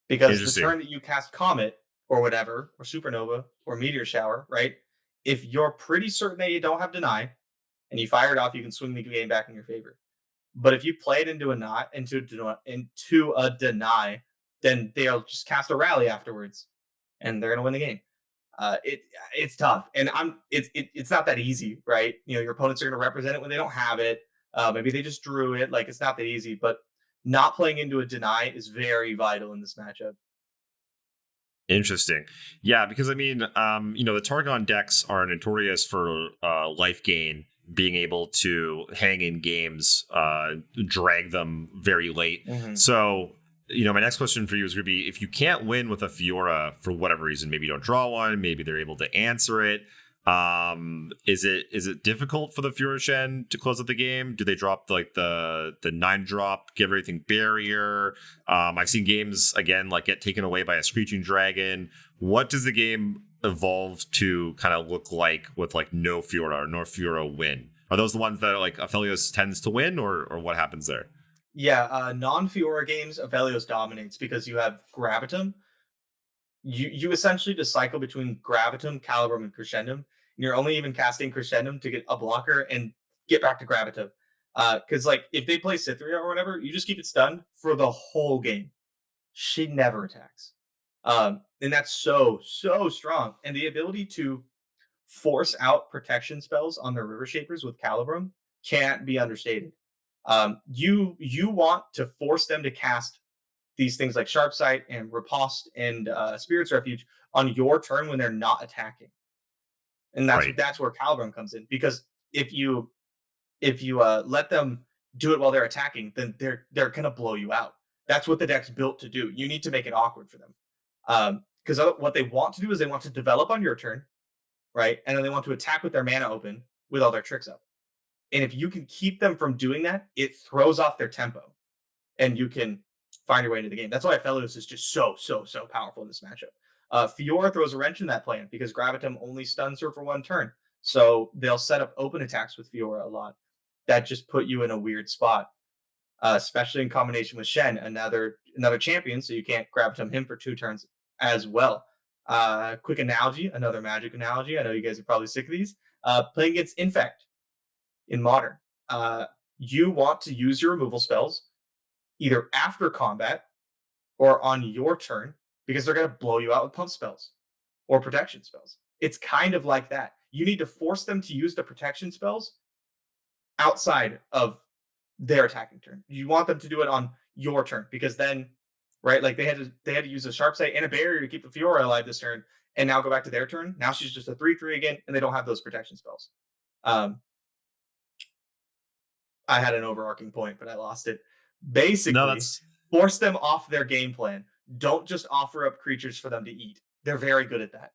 Because the turn that you cast Comet or whatever, or Supernova or Meteor Shower, right? If you're pretty certain that you don't have deny and you fire it off, you can swing the game back in your favor. But if you play it into a deny, then they'll just cast a rally afterwards, and they're gonna win the game. It's tough, and it's not that easy, right? You know, your opponents are gonna represent it when they don't have it. Maybe they just drew it. Like, it's not that easy, but not playing into a deny is very vital in this matchup. Interesting. Yeah, because I mean, the Targon decks are notorious for life gain, being able to hang in games, drag them very late. Mm-hmm. So, my next question for you is going to be, if you can't win with a Fiora for whatever reason, maybe you don't draw one, maybe they're able to answer it. Is it difficult for the Fiora Shen to close out the game? Do they drop like the 9-drop, give everything barrier? I've seen games again like get taken away by a Screeching Dragon. What does the game evolve to kind of look like with like no Fiora or no Fiora win? Are those the ones that like Aphelios tends to win, or what happens there? Yeah, non-Fiora games, Aphelios dominates because you have Gravitum. You essentially just cycle between Gravitum, Calibrum, and Crescendum. And you're only even casting Crescendum to get a blocker and get back to Gravitum. Because like if they play Cytherea or whatever, you just keep it stunned for the whole game. She never attacks. And that's so strong. And the ability to force out protection spells on their River Shapers with Calibrum can't be understated. You want to force them to cast these things like Sharp Sight and Riposte and Spirit's Refuge on your turn when they're not attacking, and Right. that's where Caliburn comes in. Because if you let them do it while they're attacking, then they're gonna blow you out. That's what the deck's built to do. You need to make it awkward for them, because what they want to do is they want to develop on your turn, right, and then they want to attack with their mana open with all their tricks up. And if you can keep them from doing that, it throws off their tempo, and you can find your way into the game. That's why Aphelios is just so powerful in this matchup. Fiora throws a wrench in that plan because Gravitum only stuns her for one turn, so they'll set up open attacks with Fiora a lot. That just put you in a weird spot, especially in combination with Shen, another champion, so you can't Gravitum him for 2 turns as well. Quick analogy, another Magic analogy. I know you guys are probably sick of these. Playing against Infect in Modern, you want to use your removal spells either after combat or on your turn because they're going to blow you out with pump spells or protection spells. It's kind of like that. You need to force them to use the protection spells outside of their attacking turn. You want them to do it on your turn because then, right, like they had to use a Sharp Sight and a barrier to keep the Fiora alive this turn, and now go back to their turn. Now she's just a 3/3 again, and they don't have those protection spells. I had an overarching point, but I lost it. Basically, force them off their game plan. Don't just offer up creatures for them to eat. They're very good at that.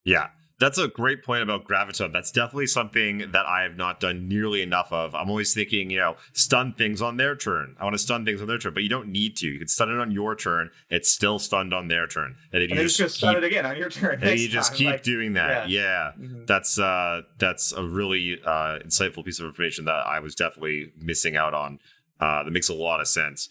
Yeah, that's a great point about Gravitum. That's definitely something that I have not done nearly enough of. I'm always thinking, stun things on their turn. I want to stun things on their turn, but you don't need to. You can stun it on your turn. It's still stunned on their turn. And then you just stun it again on your turn. And you just keep doing that. Yeah. Mm-hmm. That's a really insightful piece of information that I was definitely missing out on. That makes a lot of sense.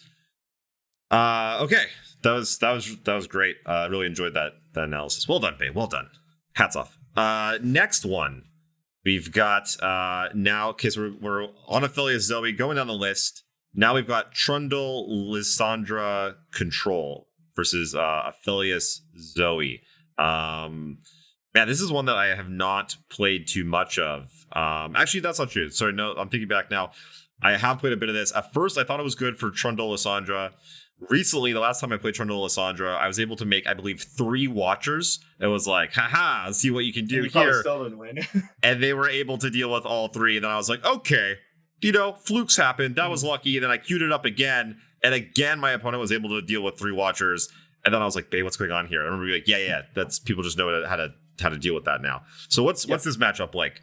Okay. That was great. I really enjoyed that analysis. Well done, babe. Well done. Hats off. Next one, we've got now. Okay, so we're on Aphelios Zoe going down the list. Now we've got Trundle Lissandra Control versus Aphelios Zoe. Man, this is one that I have not played too much of. Actually, that's not true. Sorry, no, I'm thinking back now. I have played a bit of this. At first, I thought it was good for Trundle Lissandra. Recently, the last time I played Trundle Lissandra, I was able to make, I believe, 3 Watchers. It was like, haha, let's see what you can do here. Still didn't win. And they were able to deal with all 3. And then I was like, okay, flukes happened. That was lucky. And then I queued it up again. And again, my opponent was able to deal with 3 Watchers. And then I was like, babe, what's going on here? I remember being like, yeah, that's people just know how to deal with that now. So what's this matchup like?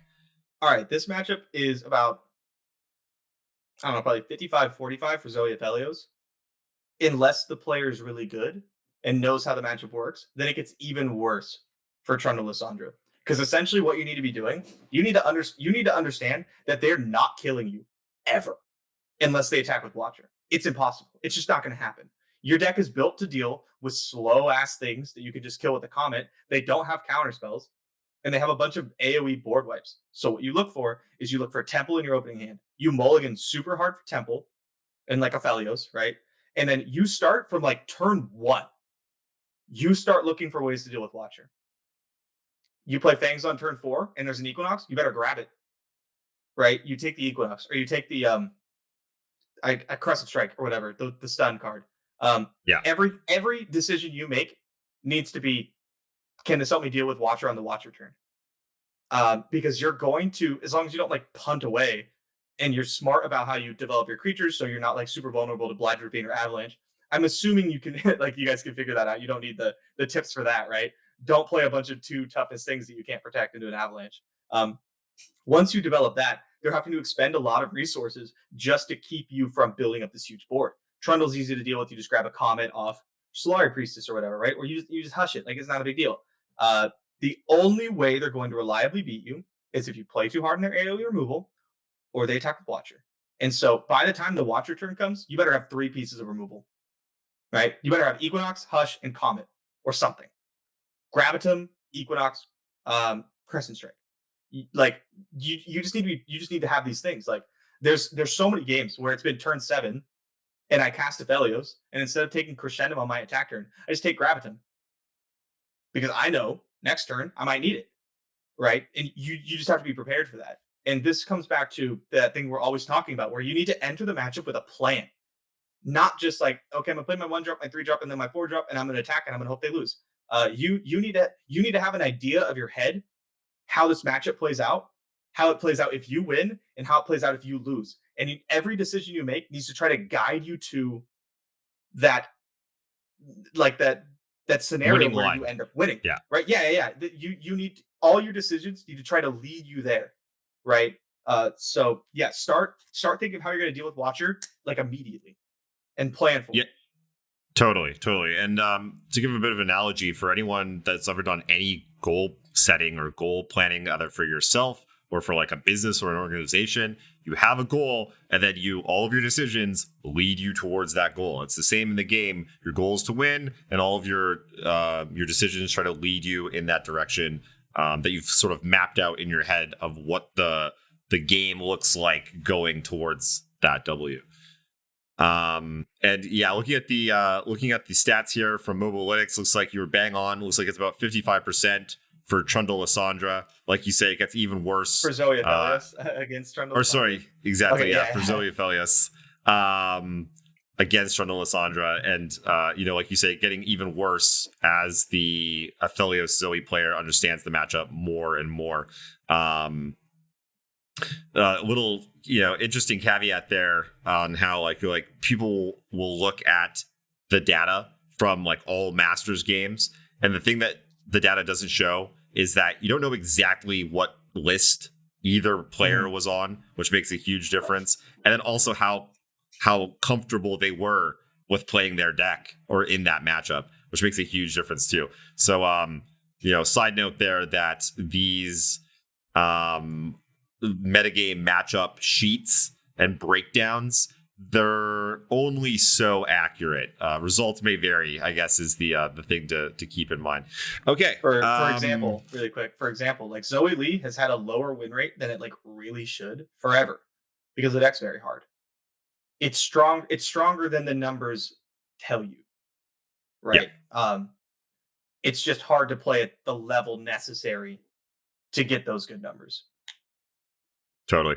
All right, this matchup is about, I don't know, probably 55-45 for Zoe Aphelios. Unless the player is really good and knows how the matchup works, then it gets even worse for Trundle Lissandra. Because essentially what you need to be doing, you need to understand that they're not killing you ever unless they attack with Watcher. It's impossible. It's just not going to happen. Your deck is built to deal with slow-ass things that you can just kill with a Comet. They don't have counter spells, and they have a bunch of AoE board wipes. So what you look for is you look for Temple in your opening hand. You mulligan super hard for Temple and like Aphelios, right? And then you start from like turn 1. You start looking for ways to deal with Watcher. You play Fangs on turn 4 and there's an Equinox, you better grab it. Right? You take the Equinox or you take the a Crescent Strike or whatever, the stun card. Every decision you make needs to be, can this help me deal with Watcher on the Watcher turn? Because you're going to, as long as you don't like punt away, and you're smart about how you develop your creatures, so you're not like super vulnerable to Blind Ravine or Avalanche. I'm assuming you can, like, you guys can figure that out. You don't need the tips for that, right? Don't play a bunch of 2 toughness things that you can't protect into an Avalanche. Once you develop that, they're having to expend a lot of resources just to keep you from building up this huge board. Trundle's easy to deal with. You just grab a Comet off Solari Priestess or whatever, right? Or you just hush it. Like, it's not a big deal. The only way they're going to reliably beat you is if you play too hard in their AoE removal, or they attack with Watcher. And so by the time the Watcher turn comes, you better have 3 pieces of removal, right? You better have Equinox, Hush, and Comet, or something. Gravitum, Equinox, Crescent Strike. You just need to have these things. Like there's so many games where it's been turn 7, and I cast Aphelios, and instead of taking Crescendum on my attack turn, I just take Gravitum because I know next turn I might need it, right? And you just have to be prepared for that. And this comes back to that thing we're always talking about, where you need to enter the matchup with a plan, not just like, okay, I'm gonna play my 1 drop, my 3 drop, and then my 4 drop, and I'm gonna attack and I'm gonna hope they lose. You need to have an idea of your head how this matchup plays out, how it plays out if you win, and how it plays out if you lose. And every decision you make needs to try to guide you to that, like that scenario Winning where line. you end up winning. Yeah. Right. Yeah. You need, all your decisions need to try to lead you there. Right. So yeah, start thinking of how you're going to deal with Watcher like immediately, and plan for Yeah. it. Totally. And to give a bit of an analogy for anyone that's ever done any goal setting or goal planning, either for yourself or for like a business or an organization, you have a goal, and then all of your decisions lead you towards that goal. It's the same in the game. Your goal is to win, and all of your decisions try to lead you in that direction that you've sort of mapped out in your head of what the game looks like going towards that W. And yeah, looking at the stats here from Mobalytics, looks like you were bang on. Looks like it's about 55% for Trundle Lissandra. Like you say, it gets even worse For Zoe Aphelios against Trundle. Or sorry, exactly, Okay, yeah, for Zoe Aphelios against Trundle Lissandra, and like you say, getting even worse as the Aphelios Zoe player understands the matchup more and more. Little interesting caveat there on how like people will look at the data from like all Masters games, and the thing that the data doesn't show is that you don't know exactly what list either player was on, which makes a huge difference, and then also how comfortable they were with playing their deck or in that matchup, which makes a huge difference too. So side note there that these metagame matchup sheets and breakdowns, they're only so accurate. Results may vary, I guess, is the thing to keep in mind. Okay. For example, really quick, like Zoe Lee has had a lower win rate than it like really should forever because the deck's very hard. It's strong. It's stronger than the numbers tell you, right? Yeah. It's just hard to play at the level necessary to get those good numbers. Totally.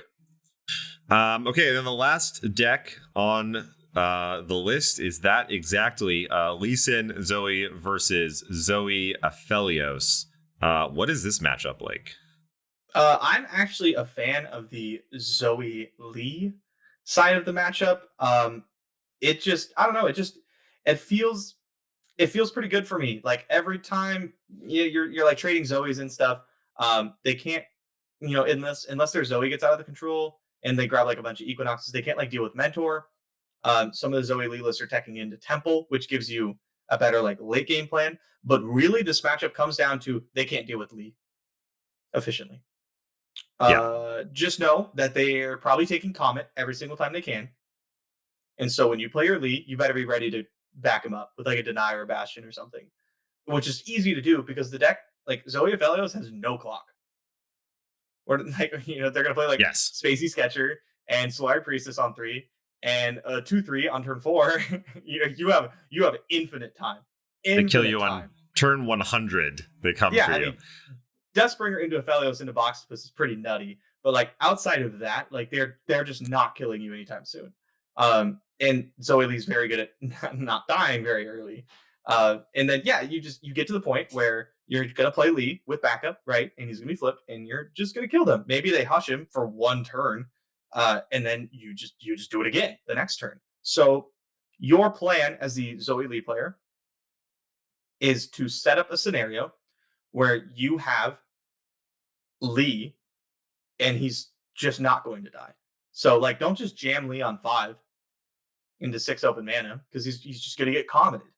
Okay, then the last deck on the list is that exactly Lee Sin Zoe versus Zoe Aphelios. What is this matchup like? I'm actually a fan of the Zoe Lee side of the matchup. It just, I don't know, it feels pretty good for me. Like every time you're like trading Zoes and stuff, they can't, unless their Zoe gets out of the control and they grab like a bunch of Equinoxes, they can't like deal with Mentor. Some of the Zoe Lee lists are teching into Temple, which gives you a better like late game plan. But really, this matchup comes down to they can't deal with Lee efficiently. Just know that they're probably taking Comet every single time they can. And so when you play your Lee, you better be ready to back him up with like a Deny or a Bastion or something, which is easy to do because the deck, like Zoe Aphelios, has no clock. Or like they're gonna play like Spacey Sketcher and Solari Priestess on 3 and a 2/3 on turn 4. you have infinite time. They kill you on turn 100. They come for you. Deathbringer into Aphelios into Boxtopus is pretty nutty, but like outside of that, like they're just not killing you anytime soon. And Zoe Lee's very good at not dying very early. And then you get to the point where you're gonna play Lee with backup, right? And he's gonna be flipped, and you're just gonna kill them. Maybe they hush him for one turn, and then you just do it again the next turn. So your plan as the Zoe Lee player is to set up a scenario where you have Lee and he's just not going to die. So like don't just jam Lee on 5 into 6 open mana because he's just going to get commented.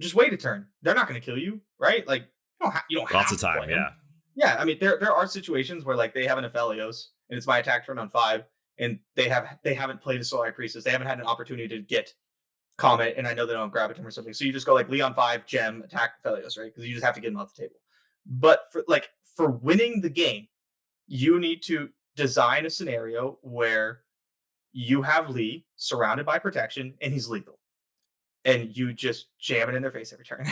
Just wait a turn. They're not going to kill you, right? Like you don't have lots of time. Yeah. I mean, there are situations where like they have an Aphelios and it's my attack turn on 5, and they haven't played a Solari Priestess. They haven't had an opportunity to get Comet, and I know they don't have Gravitum or something. So you just go like Leon 5, gem, attack Aphelios, right? Because you just have to get him off the table. But for winning the game, you need to design a scenario where you have Lee surrounded by protection and he's lethal. And you just jam it in their face every turn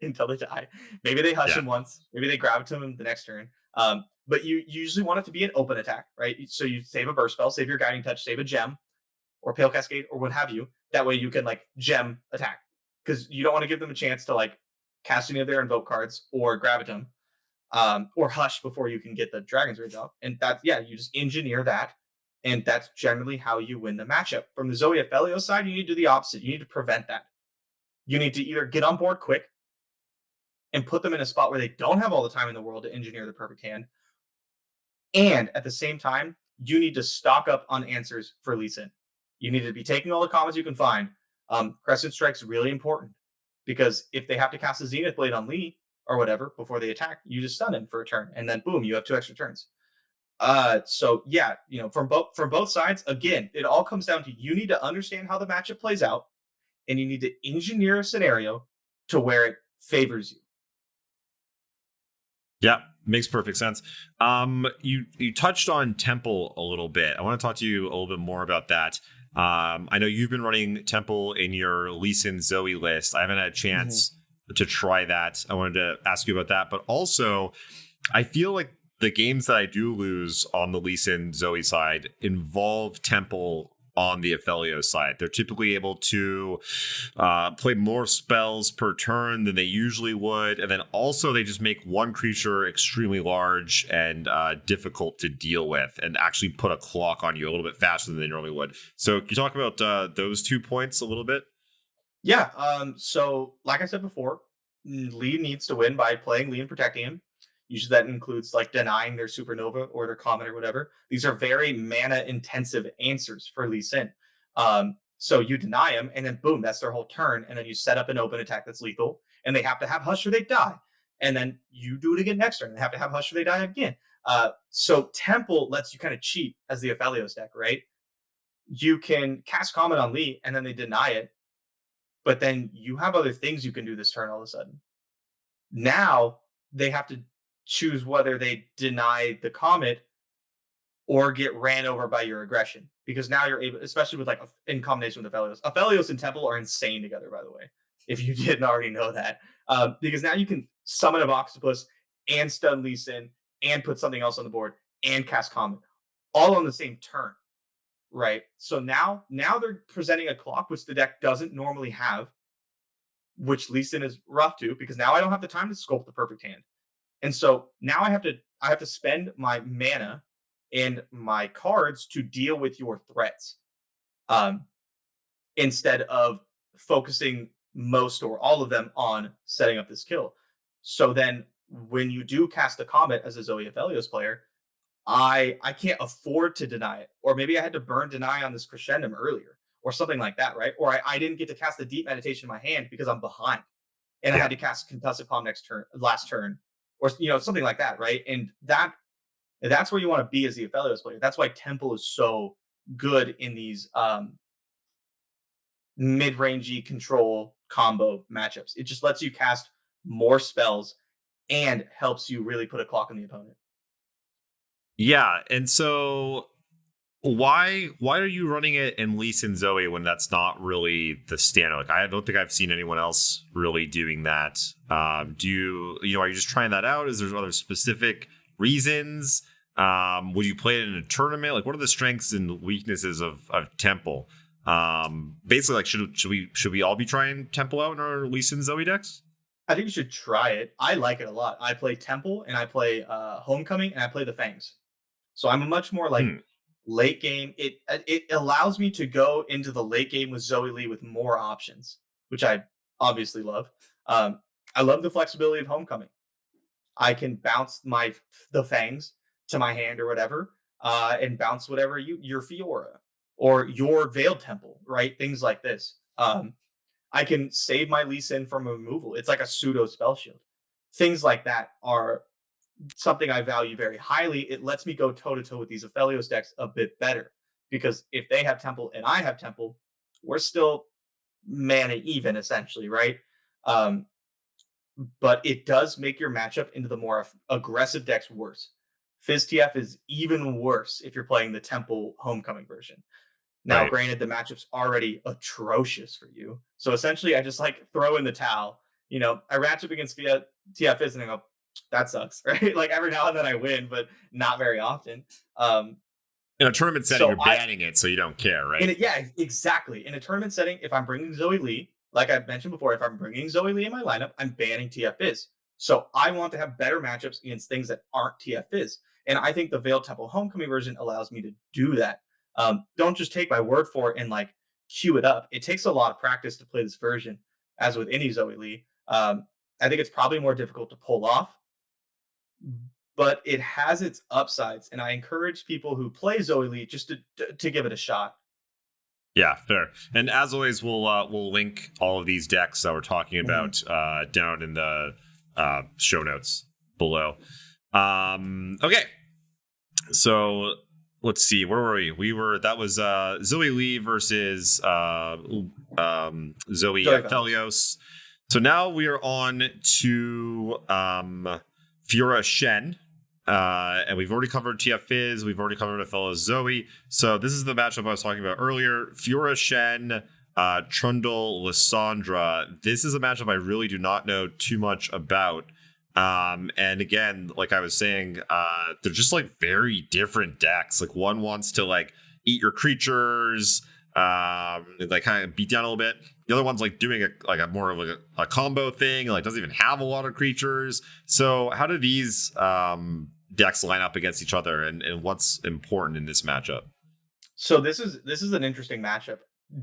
until they die. Maybe they hush him once. Maybe they Gravitum him the next turn. but you usually want it to be an open attack, right? So you save a burst spell, save your guiding touch, save a gem or pale cascade or what have you. That way you can like gem attack because you don't want to give them a chance to like cast any of their invoke cards or gravitum or hush before you can get the dragon's rage off. And that's you just engineer that. And that's generally how you win the matchup. From the Zoe Aphelios side, you need to do the opposite. You need to prevent that. You need to either get on board quick and put them in a spot where they don't have all the time in the world to engineer the perfect hand. And at the same time, you need to stock up on answers for Lee Sin. You need to be taking all the commons you can find. Crescent Strike's really important because if they have to cast a Zenith Blade on Lee or whatever before they attack, you just stun him for a turn, and then boom, you have 2 extra turns. So yeah, from both sides, again, it all comes down to you need to understand how the matchup plays out, and you need to engineer a scenario to where it favors you. Yeah, makes perfect sense. You touched on Temple a little bit. I want to talk to you a little bit more about that. I know you've been running Temple in your Lee Sin Zoe list. I haven't had a chance to try that. I wanted to ask you about that, but also I feel like the games that I do lose on the Lee Sin Zoe side involve Temple on the Aphelios side. They're typically able to play more spells per turn than they usually would. And then also they just make one creature extremely large and difficult to deal with and actually put a clock on you a little bit faster than they normally would. So can you talk about those 2 points a little bit? Yeah. So like I said before, Lee needs to win by playing Lee and protecting him. Usually that includes like denying their supernova or their comet or whatever. These are very mana intensive answers for Lee Sin. So you deny them and then boom, that's their whole turn. And then you set up an open attack that's lethal and they have to have Hush or they die. And then you do it again next turn. They have to have Hush or they die again. So Temple lets you kind of cheat as the Aphelios deck, right? You can cast Comet on Lee and then they deny it. But then you have other things you can do this turn all of a sudden. Now they have to choose whether they deny the comet or get ran over by your aggression. Because now you're able, especially with like in combination with Aphelios. Aphelios and Temple are insane together, by the way, if you didn't already know that. Because now you can summon a Boxtopus and stun Lee Sin and put something else on the board and cast Comet all on the same turn. Right. So now they're presenting a clock, which the deck doesn't normally have, which Lee Sin is rough to, because now I don't have the time to sculpt the perfect hand. And so now I have to spend my mana and my cards to deal with your threats, instead of focusing most or all of them on setting up this kill. So then when you do cast a Comet as a Zoe Aphelios player, I can't afford to deny it. Or maybe I had to burn deny on this Crescendum earlier or something like that, right? Or I didn't get to cast the Deep Meditation in my hand because I'm behind. And I had to cast Concussive Palm last turn. Or something like that, right? And that's where you want to be as the Aphelios player. That's why Temple is so good in these mid-rangey control combo matchups. It just lets you cast more spells and helps you really put a clock on the opponent. Yeah, and so why are you running it in Lee Sin Zoe when that's not really the standard? Like, I don't think I've seen anyone else really doing that. Do you are you just trying that out? Is there other specific reasons? Would you play it in a tournament? Like, what are the strengths and weaknesses of Temple? Basically, like, should we all be trying Temple out in our Lee Sin Zoe decks? I think you should try it. I like it a lot. I play Temple and I play Homecoming and I play the Fangs. So I'm a much more like late game. It allows me to go into the late game with Zoe Lee with more options, which I obviously love. I love the flexibility of Homecoming. I can bounce the Fangs to my hand or whatever, and bounce whatever your Fiora or your Veiled Temple, right? Things like this. I can save my Lee Sin from removal. It's like a pseudo spell shield. Things like that are something I value very highly. It lets me go toe-to-toe with these Aphelios decks a bit better, because if they have Temple and I have Temple, we're still mana even, essentially, right? But it does make your matchup into the more aggressive decks worse. Fizz TF is even worse if you're playing the Temple Homecoming version. Now, Right. Granted, the matchup's already atrocious for you. So essentially, I just like throw in the towel. I match up against TF Fizz and I go, that sucks, right? Like every now and then I win, but not very often. In a tournament setting, So you're banning it, so you don't care, right? yeah, exactly. In a tournament setting, if I'm bringing Zoe Lee, like I mentioned before, if I'm bringing Zoe Lee in my lineup, I'm banning TF Fizz. So I want to have better matchups against things that aren't TF Fizz. And I think the Veiled Temple Homecoming version allows me to do that. Don't just take my word for it and like queue it up. It takes a lot of practice to play this version, as with any Zoe Lee. I think it's probably more difficult to pull off, but it has its upsides. And I encourage people who play Zoe Lee just to give it a shot. Yeah, fair. And as always, we'll link all of these decks that we're talking about down in the show notes below. Okay, so let's see, where were we? That was Zoe Lee versus Zoe Aphelios. So now we are on to Fiora Shen. And we've already covered TF Fizz. We've already covered Aphelios Zoe. So this is the matchup I was talking about earlier. Fiora Shen, Trundle Lissandra. This is a matchup I really do not know too much about. And again, like I was saying, they're just like very different decks. Like one wants to like eat your creatures, like kind of beat down a little bit. The other one's like doing a more of a combo thing, like doesn't even have a lot of creatures. So how do these decks line up against each other, and what's important in this matchup? So this is an interesting matchup.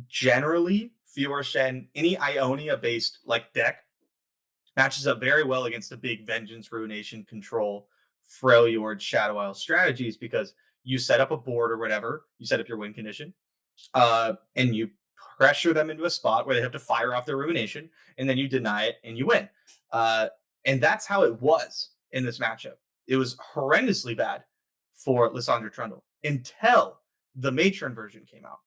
Generally, Fiora Shen, any Ionia based like deck, matches up very well against the big Vengeance, Ruination, Control, Freljord, Shadow Isle strategies, because you set up a board or whatever, you set up your win condition, and you pressure them into a spot where they have to fire off their Ruination, and then you deny it and you win. And that's how it was in this matchup. It was horrendously bad for Lissandra Trundle until the Matron version came out,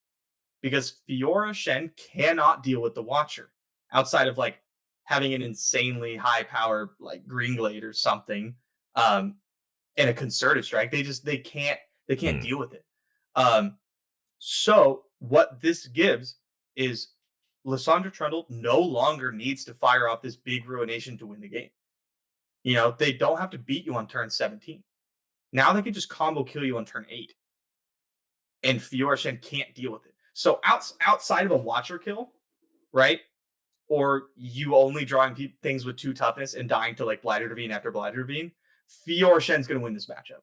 because Fiora Shen cannot deal with the Watcher outside of like having an insanely high power like Green Glade or something, and a concerted strike. They can't deal with it. So what this gives is Lissandra Trundle no longer needs to fire off this big Ruination to win the game. You know, they don't have to beat you on turn 17. Now they can just combo kill you on turn 8. And Fiora Shen can't deal with it. So outside of a Watcher kill, right? Or you only drawing things with 2 toughness and dying to like Blighted Ravine after Blighted Ravine, Fiora Shen's going to win this matchup.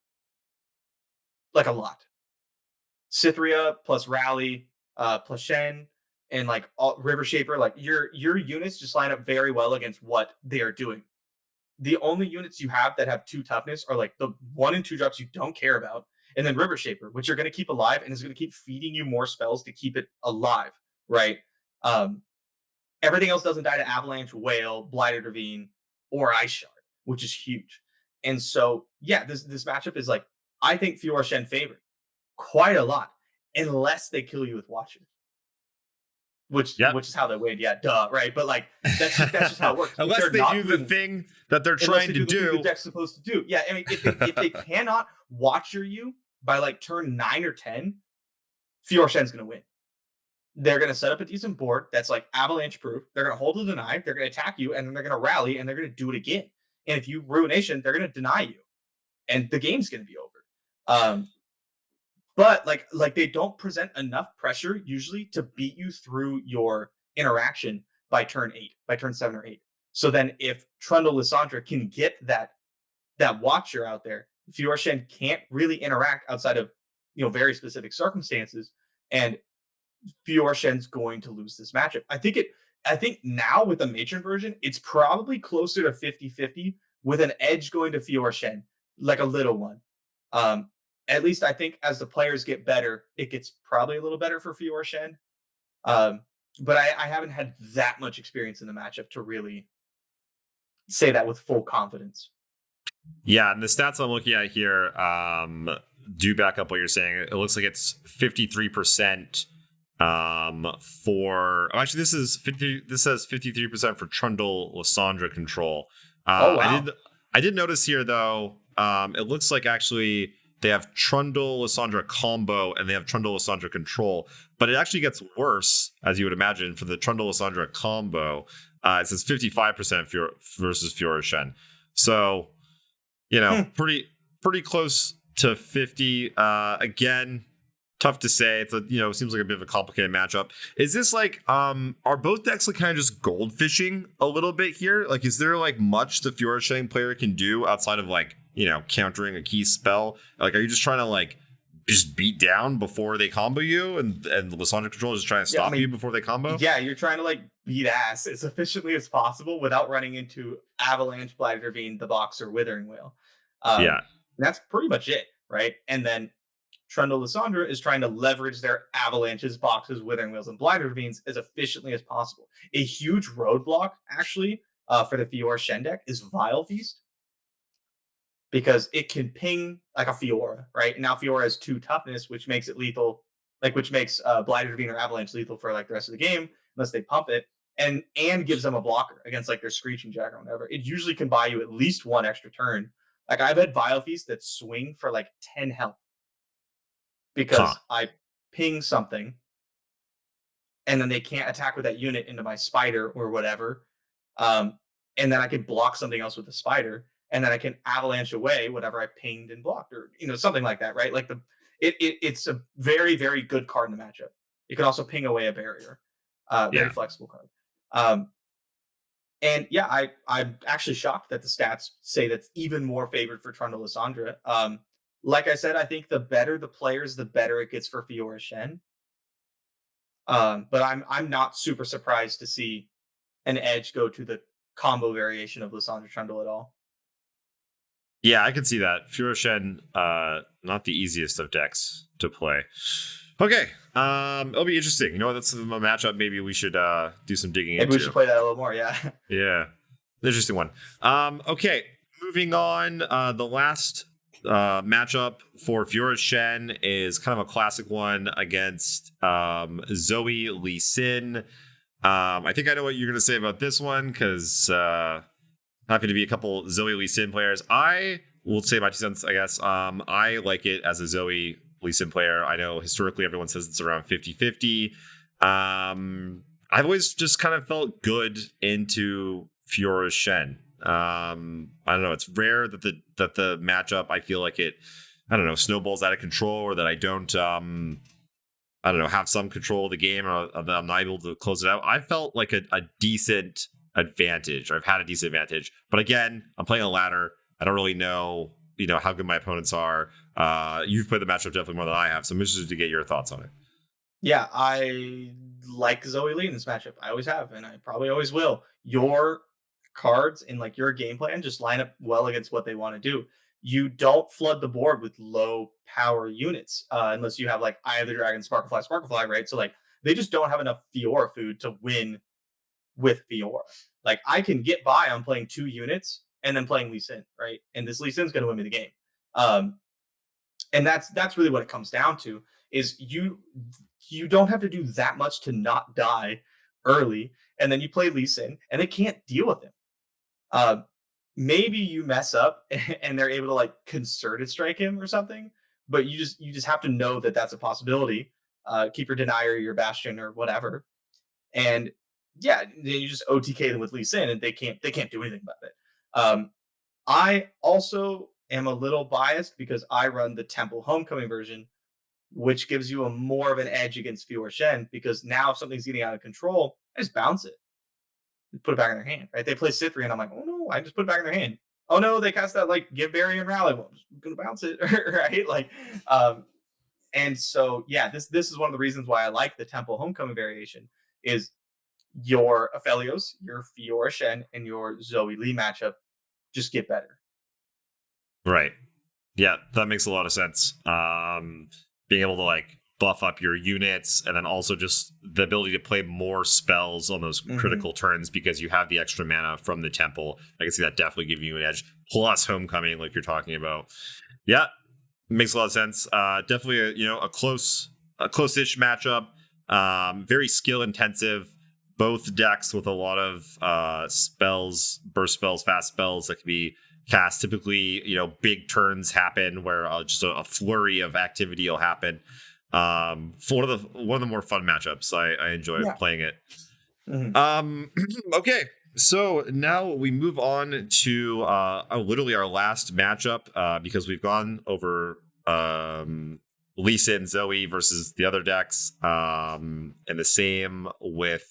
Like a lot. Cythria plus Rally plus Shen and like River Shaper, like your units just line up very well against what they are doing. The only units you have that have 2 toughness are like the 1 and 2 drops you don't care about, and then River Shaper, which you're going to keep alive and is going to keep feeding you more spells to keep it alive, right? Everything else doesn't die to Avalanche, Whale, Blighted Ravine, or Ice Shard, which is huge. And so, yeah, this matchup is like, I think Fiora Shen favored quite a lot, unless they kill you with Watcher. Which is how they win. Yeah, duh, right? But like that's just how it works. Unless they do the thing that they're trying to do. The deck's supposed to do. Yeah, I mean, if they cannot Watcher you by like turn 9 or 10, Fiora Shen's gonna win. They're gonna set up a decent board that's like Avalanche proof. They're gonna hold the deny. They're gonna attack you, and then they're gonna rally, and they're gonna do it again. And if you Ruination, they're gonna deny you, and the game's gonna be over. But like they don't present enough pressure usually to beat you through your interaction by turn 8, by turn 7 or 8. So then if Trundle Lissandra can get that Watcher out there, Fiora Shen can't really interact outside of very specific circumstances, and Fiora Shen's going to lose this matchup. I think now with the Matron version, it's probably closer to 50-50 with an edge going to Fiora Shen, like a little one. At least I think as the players get better, it gets probably a little better for Fiora Shen. But I haven't had that much experience in the matchup to really say that with full confidence. Yeah, and the stats I'm looking at here do back up what you're saying. It looks like it's 53% for... Oh, actually, this says 53% for Trundle Lissandra control. Oh, wow. I did notice here, though, it looks like actually... They have Trundle Lissandra combo and they have Trundle Lissandra control, but it actually gets worse, as you would imagine, for the Trundle Lissandra combo. It says 55% versus Fiora Shen. So pretty close to 50. Again, tough to say. It's seems like a bit of a complicated matchup. Is this like are both decks like kind of just gold fishing a little bit here? Like, is there like much the Fiora Shen player can do outside of like countering a key spell? Like, are you just trying to like just beat down before they combo you, and the Lissandra control is just trying to stop you before they combo? Yeah, you're trying to like beat ass as efficiently as possible without running into Avalanche, Blighted Ravine, the Box, or Withering Whale. That's pretty much it, right? And then Trundle Lissandra is trying to leverage their Avalanches, Boxes, Withering Wheels, and Blighted Ravines as efficiently as possible. A huge roadblock, actually, for the Fiora Shen deck is Vile Feast, because it can ping like a Fiora, right? Now Fiora has 2 toughness, which makes it lethal, which makes Blighted Ravine or Avalanche lethal for like the rest of the game, unless they pump it, and gives them a blocker against like their Screeching Jack or whatever. It usually can buy you at least 1 extra turn. Like, I've had Vile Feast that swing for like 10 health because I ping something and then they can't attack with that unit into my spider or whatever. And then I can block something else with the spider, and then I can avalanche away whatever I pinged and blocked, or something like that, right? Like it's a very, very good card in the matchup. You can also ping away a barrier. Very flexible card. And yeah, I'm actually shocked that the stats say that's even more favored for Trundle Lissandra. Like I said, I think the better the players, the better it gets for Fiora Shen. But I'm not super surprised to see an edge go to the combo variation of Lissandra Trundle at all. Yeah, I can see that. Fiora Shen, not the easiest of decks to play. Okay, it'll be interesting. That's a matchup maybe we should do some digging into. Maybe we should play that a little more, yeah. Yeah, interesting one. Okay, moving on. The last matchup for Fiora Shen is kind of a classic one against Zoe Lee Sin. I think I know what you're going to say about this one, because happy to be a couple Zoe Lee Sin players. I will say my 2 cents, I guess. I like it as a Zoe Lee Sin player. I know historically everyone says it's around 50-50. I've always just kind of felt good into Fiora Shen. I don't know. It's rare that the matchup, I feel like it, snowballs out of control, or that I don't, have some control of the game, or that I'm not able to close it out. I felt like a decent advantage, or I've had a decent advantage. But again, I'm playing a ladder. I don't really know, how good my opponents are. You've played the matchup definitely more than I have, so I'm interested to get your thoughts on it. Yeah, I like Zoe Lee in this matchup. I always have, and I probably always will. Your cards in like your game plan just line up well against what they want to do. You don't flood the board with low power units unless you have like Eye of the Dragon, Sparklefly, right? So like they just don't have enough Fiora food to win with Fiora. Like, I can get by on playing 2 units and then playing Lee Sin, right? And this Lee Sin's going to win me the game. And that's really what it comes down to, is you don't have to do that much to not die early, and then you play Lee Sin and they can't deal with him. Maybe you mess up and they're able to like concerted strike him or something, but you just have to know that that's a possibility. Keep your Denier, your Bastion, or whatever, and yeah, then you just OTK them with Lee Sin, and they can't do anything about it. I also am a little biased because I run the Temple Homecoming version, which gives you a more of an edge against Fiora Shen, because now if something's getting out of control, I just bounce it. Put it back in their hand, right? They play Cithri, and I'm like, oh no, I just put it back in their hand. Oh no, they cast that like Give Barrier and Rally. Well, I'm just gonna bounce it, right? Like, and so yeah, this is one of the reasons why I like the Temple Homecoming variation, is your Aphelios, your Fiora Shen, and your Zoe Lee matchup just get better. Right. Yeah, that makes a lot of sense. Being able to like buff up your units, and then also just the ability to play more spells on those critical turns because you have the extra mana from the temple. I can see that definitely giving you an edge. Plus Homecoming, like you're talking about. Yeah, makes a lot of sense. Definitely a close-ish matchup. Very skill intensive. Both decks with a lot of spells, burst spells, fast spells that can be cast. Typically, big turns happen where just a flurry of activity will happen. For one of the more fun matchups. I enjoy playing it. Okay, So now we move on to literally our last matchup because we've gone over Lee Sin Zoe versus the other decks, and the same with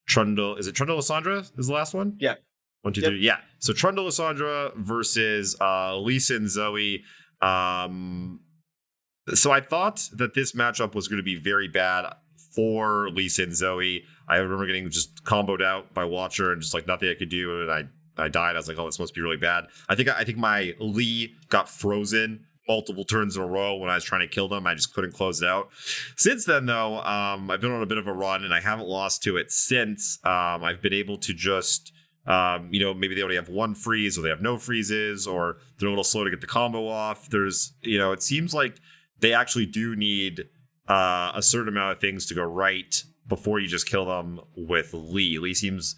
Trundle. Is it Trundle Lissandra? Is the last one? Yeah. 1, 2, 3. Yeah. So Trundle Lissandra versus Lee Sin Zoe. So I thought that this matchup was going to be very bad for Lee Sin Zoe. I remember getting just comboed out by Watcher and just like nothing I could do, and I died. I was like, oh, this must be really bad. I think my Lee got frozen multiple turns in a row when I was trying to kill them. I just couldn't close it out. Since then, though, I've been on a bit of a run and I haven't lost to it since. I've been able to just maybe they only have one freeze or they have no freezes or they're a little slow to get the combo off. There's, it seems like they actually do need a certain amount of things to go right before you just kill them with Lee. Lee seems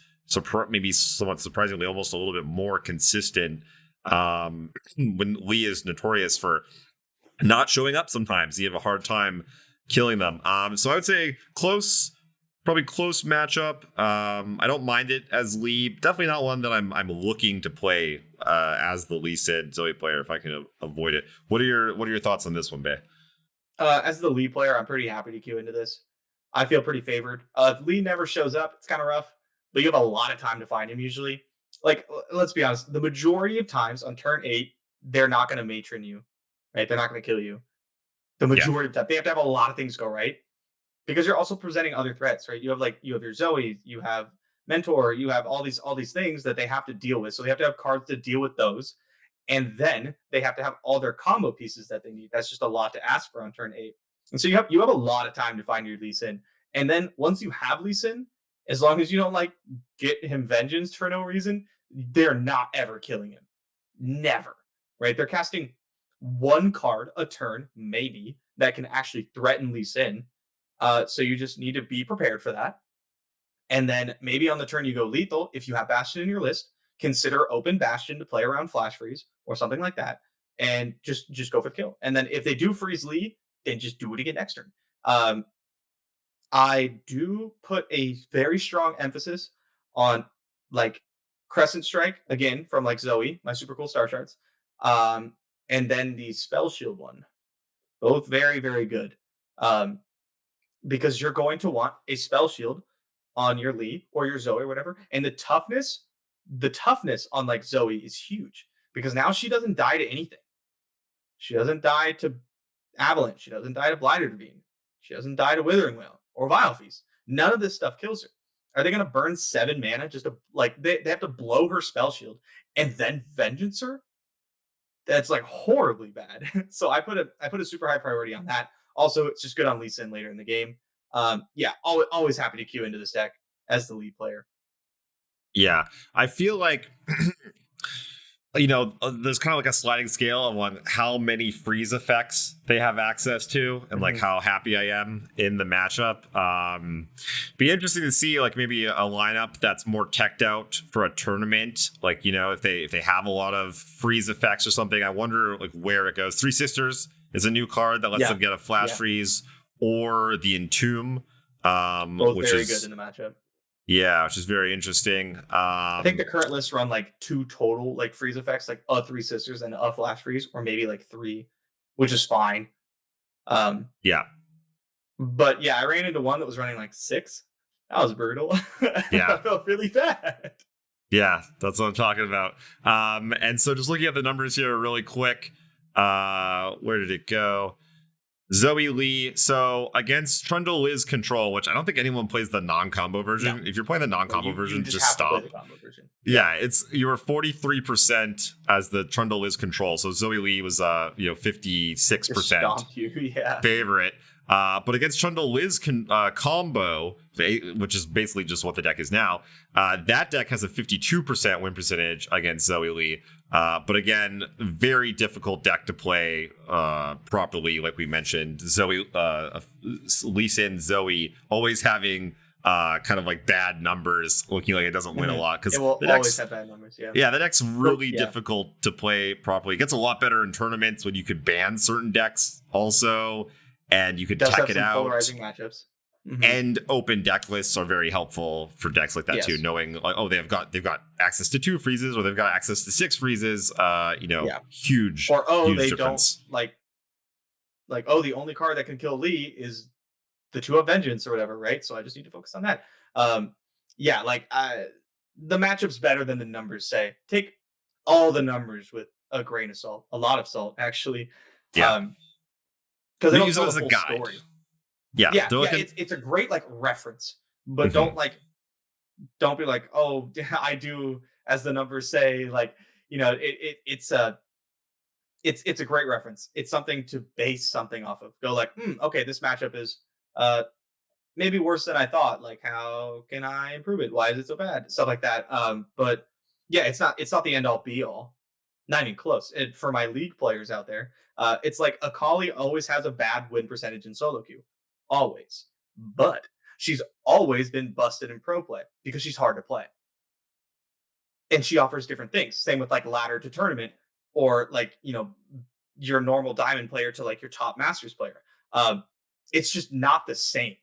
maybe somewhat surprisingly almost a little bit more consistent when Lee is notorious for not showing up sometimes. You have a hard time killing them. So I would say probably close matchup. I don't mind it as Lee. Definitely not one that I'm looking to play as the Lee Sin Zoe player if I can avoid it. What are your thoughts on this one, Bay? As the Lee player, I'm pretty happy to queue into this. I feel pretty favored. If Lee never shows up, it's kind of rough, but you have a lot of time to find him usually. Like, let's be honest, the majority of times on turn 8, they're not going to matron you, right? They're not going to kill you. The majority of the time, they have to have a lot of things go right because you're also presenting other threats, right? You have your Zoe, you have Mentor, you have all these things that they have to deal with. So they have to have cards to deal with those. And then they have to have all their combo pieces that they need. That's just a lot to ask for on turn 8. And so you have a lot of time to find your Lee Sin. And then once you have Lee Sin, as long as you don't get him vengeance for no reason, they're not ever killing him. Never. Right? They're casting one card a turn, maybe, that can actually threaten Lee Sin. So you just need to be prepared for that. And then maybe on the turn you go lethal. If you have Bastion in your list, consider open Bastion to play around Flash Freeze or something like that. And just go for the kill. And then if they do freeze Lee, then just do it again next turn. I do put a very strong emphasis on Crescent Strike, again, from Zoe, my super cool star charts. And then the Spell Shield one. Both very, very good. Because you're going to want a Spell Shield on your Lee or your Zoe or whatever. And the toughness on Zoe is huge because now she doesn't die to anything. She doesn't die to Avalanche. She doesn't die to Blighted Ravine. She doesn't die to Withering Wail or Vile Feast. None of this stuff kills her. Are they going to burn 7 mana just to they have to blow her Spell Shield and then vengeance her? That's horribly bad. So I put a super high priority on that. Also, it's just good on Lee Sin later in the game. Always happy to queue into this deck as the lead player. Yeah, I feel like there's kind of a sliding scale on how many freeze effects they have access to and how happy I am in the matchup. Be interesting to see maybe a lineup that's more teched out for a tournament. If they have a lot of freeze effects or something, I wonder where it goes. Three Sisters is a new card that lets them get a flash freeze or the Entomb, both which very is good in the matchup. Yeah, which is very interesting. I think the current lists run 2 total freeze effects, a Three Sisters and a flash freeze, or maybe 3, which is fine. Yeah. But yeah, I ran into one that was running 6. That was brutal. Yeah. I felt really bad. Yeah, that's what I'm talking about. And so just looking at the numbers here really quick, where did it go? Zoe Lee. So against Trundle Liz Control, which I don't think anyone plays the non-combo version. No. If you're playing the non-combo version, just stop. The combo version. Yeah, you were 43% as the Trundle Liz Control. So Zoe Lee was 56% favorite. But against Trundle Liz combo, which is basically just what the deck is now, that deck has a 52% win percentage against Zoe Lee. But again, very difficult deck to play properly, like we mentioned. Zoe, Lee Sin, Zoe always having kind of bad numbers, looking like it doesn't win a lot because it will always have bad numbers. Yeah, the deck's really difficult to play properly. It gets a lot better in tournaments when you could ban certain decks also. And you could tech it out. Polarizing matchups. And open deck lists are very helpful for decks like that too. Knowing like, oh, they've got access to 2 freezes, or they've got access to 6 freezes. Huge. Or huge they difference. don't like the only card that can kill Lee is the 2 of Vengeance or whatever, right? So I just need to focus on that. The matchup's better than the numbers say. Take all the numbers with a grain of salt, a lot of salt, actually. Yeah. Because they don't tell the full story. Yeah, it's a great like reference, but don't be like, oh, I do as the numbers say. Like, it's a great reference. It's something to base something off of. Go like, okay, this matchup is maybe worse than I thought. Like, how can I improve it? Why is it so bad? Stuff like that. But yeah, it's not the end all be all. Not even close. And for my league players out there, it's like Akali always has a bad win percentage in solo queue. Always. But she's always been busted in pro play because she's hard to play. And she offers different things. Same with like ladder to tournament, or like, your normal diamond player to like your top masters player. It's just not the same.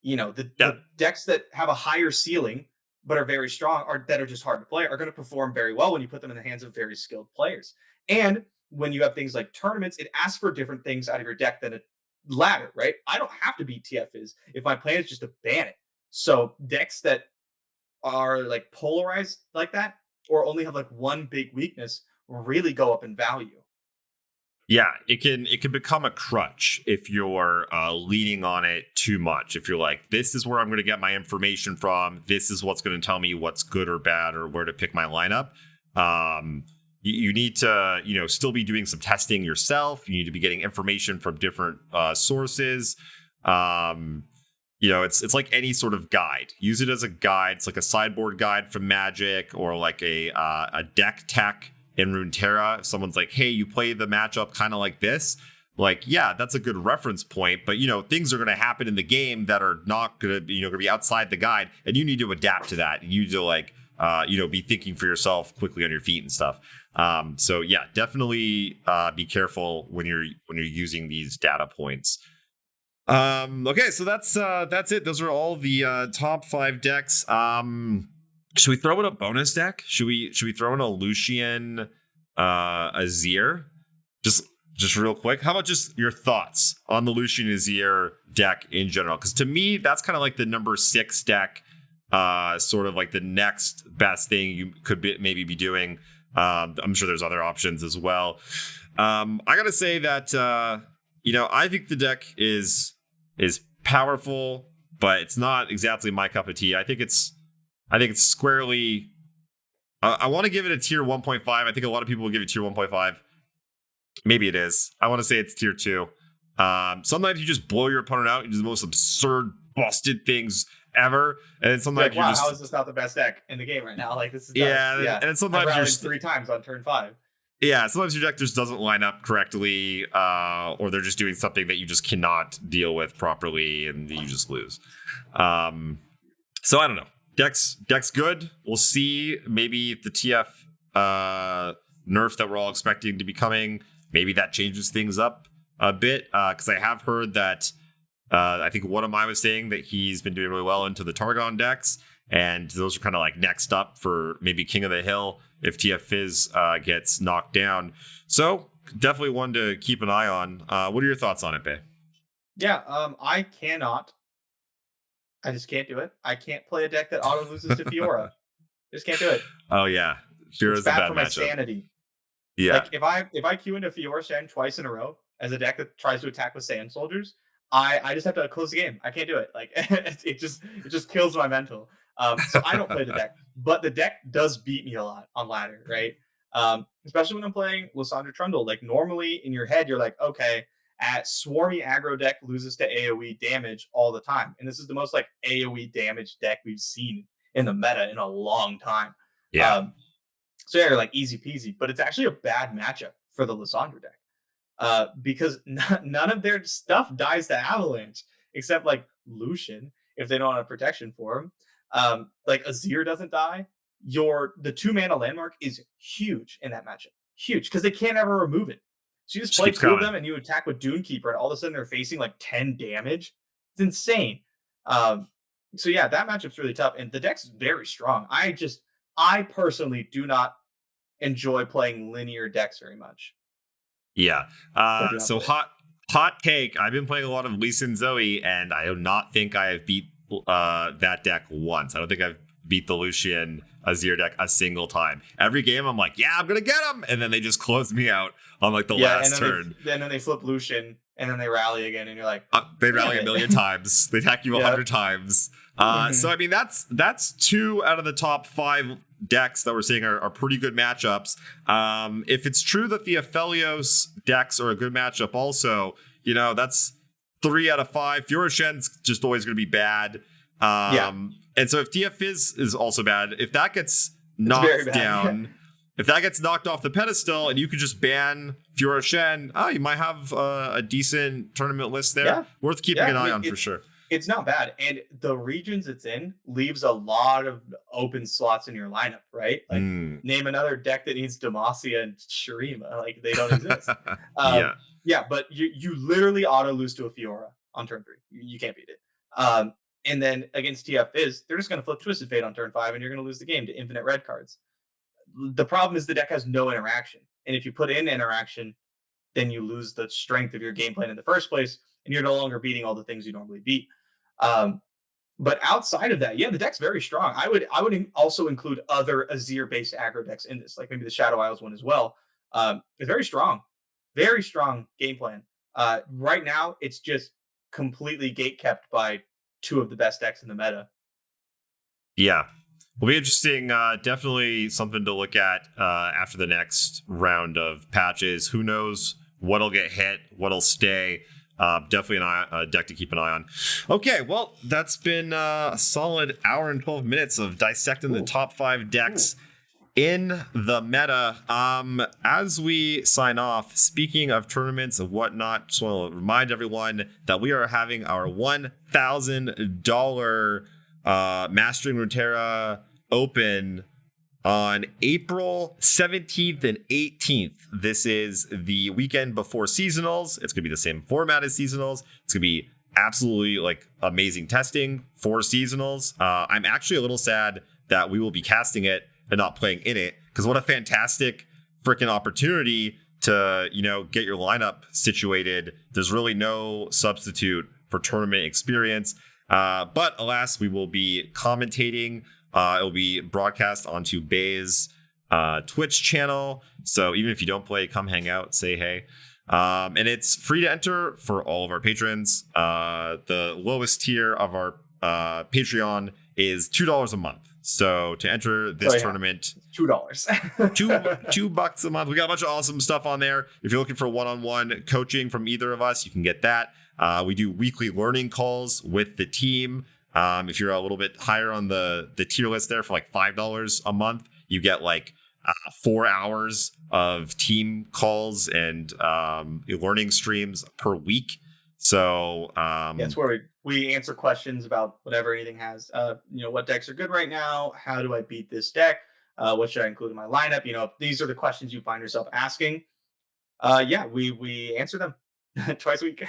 The decks that have a higher ceiling but are very strong, or that are just hard to play, are going to perform very well when you put them in the hands of very skilled players. And when you have things like tournaments, it asks for different things out of your deck than a ladder, right? I don't have to beat TF Fizz if my plan is just to ban it. So decks that are like polarized like that, or only have like one big weakness, really go up in value. Yeah, it can become a crutch if you're leaning on it too much. If you're like, this is where I'm going to get my information from, this is what's going to tell me what's good or bad or where to pick my lineup. You need to, still be doing some testing yourself. You need to be getting information from different sources. It's like any sort of guide. Use it as a guide. It's like a sideboard guide from Magic, or like a deck tech in Runeterra. If someone's like, hey, you play the matchup kind of like this, like, yeah, that's a good reference point. But, things are going to happen in the game that are not going to be outside the guide, and you need to adapt to that. You need to like, be thinking for yourself quickly on your feet and stuff. So yeah, definitely be careful when you're using these data points. Okay, so that's it. Those are all the top 5 decks. Should we throw in a bonus deck? Should we throw in a Lucian Azir? Just real quick. How about just your thoughts on the Lucian Azir deck in general? Because to me, that's kind of like the number 6 deck, sort of like the next best thing you could maybe be doing. I'm sure there's other options as well. I gotta say that I think the deck is powerful, but it's not exactly my cup of tea. I think it's squarely. I want to give it a tier 1.5. I think a lot of people will give it tier 1.5. Maybe it is. I want to say it's tier 2. Sometimes you just blow your opponent out. You do the most absurd, busted things ever, and then sometimes wow, how is this not the best deck in the game right now? Like, this is and sometimes you're 3 times on turn 5. Yeah, sometimes your deck just doesn't line up correctly, or they're just doing something that you just cannot deal with properly, and you just lose. So I don't know. Deck's good. We'll see. Maybe the TF nerf that we're all expecting to be coming, maybe that changes things up a bit. Because I have heard that I think one of mine was saying that he's been doing really well into the Targon decks, and those are kind of like next up for maybe King of the Hill if TF Fizz gets knocked down. So definitely one to keep an eye on. What are your thoughts on it, Bae? Yeah, I just can't do it. I can't play a deck that auto loses to Fiora. Just can't do it. Oh yeah, Fiora's bad a bad for my matchup. Sanity. Yeah, like if I queue into Fiora Shen twice in a row as a deck that tries to attack with Sand Soldiers, I just have to close the game. I can't do it. Like it just kills my mental. So I don't play the deck, but the deck does beat me a lot on ladder, right? Especially when I'm playing Lissandra Trundle. Like normally in your head, you're like, okay, at swarmy aggro deck loses to AoE damage all the time. And this is the most like AoE damage deck we've seen in the meta in a long time. Yeah. So yeah, you're like easy peasy, but it's actually a bad matchup for the Lissandra deck. Because none of their stuff dies to Avalanche, except like Lucian, if they don't have protection for him. Like Azir doesn't die. The 2-mana landmark is huge in that matchup. Huge, because they can't ever remove it. So you just play 2 of them and you attack with Dunekeeper, and all of a sudden they're facing like 10 damage. It's insane. So yeah, that matchup's really tough, and the deck's very strong. I personally do not enjoy playing linear decks very much. Yeah. So do not So play it. hot take. I've been playing a lot of Lee Sin Zoe, and I do not think I have beat that deck once. I don't think I've beat the Lucian Azir deck a single time. Every game I'm like, yeah, I'm gonna get him, and then they just close me out on like the last turn. And then they flip Lucian, and then they rally again, and you're like, they rally a million times. They attack you 100 times. So I mean, that's 2 out of the top 5 decks that we're seeing are pretty good matchups. If it's true that the Aphelios decks are a good matchup, also, you know, that's 3 out of 5. Fiora Shen's just always going to be bad. And so if TF Fizz is also bad, if that gets knocked down, if that gets knocked off the pedestal, and you could just ban Fiora Shen, you might have a decent tournament list there. Yeah. Worth keeping an eye on for sure. It's not bad. And the regions it's in leaves a lot of open slots in your lineup, right? Like, name another deck that needs Demacia and Shurima. Like, they don't exist. Yeah, but you literally auto lose to a Fiora on turn 3. You can't beat it. And then against TF Fizz, they're just going to flip Twisted Fate on turn 5, and you're going to lose the game to infinite red cards. The problem is the deck has no interaction. And if you put in interaction, then you lose the strength of your game plan in the first place, and you're no longer beating all the things you normally beat. But outside of that, yeah, the deck's very strong. I would also include other Azir-based aggro decks in this, like maybe the Shadow Isles one as well. It's very strong game plan. Right now, it's just completely gate kept by 2 of the best decks in the meta. Yeah, will be interesting. Definitely something to look at after the next round of patches. Who knows what'll get hit, what'll stay. Definitely a deck to keep an eye on. Okay, well, that's been a solid hour and 12 minutes of dissecting the top 5 decks in the meta. As we sign off, speaking of tournaments and whatnot, just want to remind everyone that we are having our $1,000 Mastering Runeterra Open on April 17th and 18th. This is the weekend before seasonals. It's going to be the same format as seasonals. It's going to be absolutely like amazing testing for seasonals. I'm actually a little sad that we will be casting it and not playing in it, because what a fantastic freaking opportunity to, you know, get your lineup situated. There's really no substitute for tournament experience. But alas, we will be commentating. It will be broadcast onto Bay's Twitch channel. So even if you don't play, come hang out, say hey. And it's free to enter for all of our patrons. The lowest tier of our Patreon is $2 a month. So to enter this tournament, $2. $2 a month. We got a bunch of awesome stuff on there. If you're looking for one-on-one coaching from either of us, you can get that. We do weekly learning calls with the team. If you're a little bit higher on the tier list there, for like $5 a month, you get like 4 hours of team calls and learning streams per week. So that's where we answer questions about whatever anything has. You know, what decks are good right now? How do I beat this deck? What should I include in my lineup? You know, these are the questions you find yourself asking. We answer them twice a week.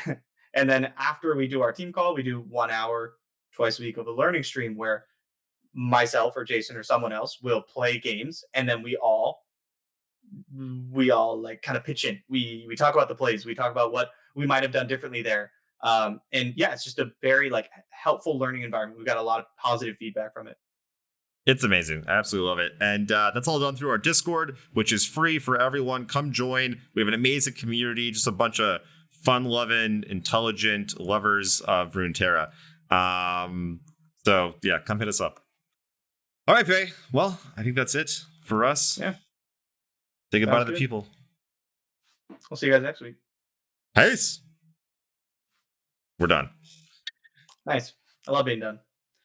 And then after we do our team call, we do 1 hour twice a week of a learning stream where myself or Jason or someone else will play games, and then we all like kind of pitch in. We talk about the plays, we talk about what we might have done differently there. And yeah, it's just a very like helpful learning environment. We've got a lot of positive feedback from it. It's amazing. I absolutely love it. And that's all done through our Discord, which is free for everyone. Come join. We have an amazing community, just a bunch of fun-loving, intelligent lovers of Runeterra. So yeah, come hit us up. All right, Faye. Well, I think that's it for us. Yeah. Say goodbye to the people. We'll see you guys next week. Peace. We're done. Nice. I love being done.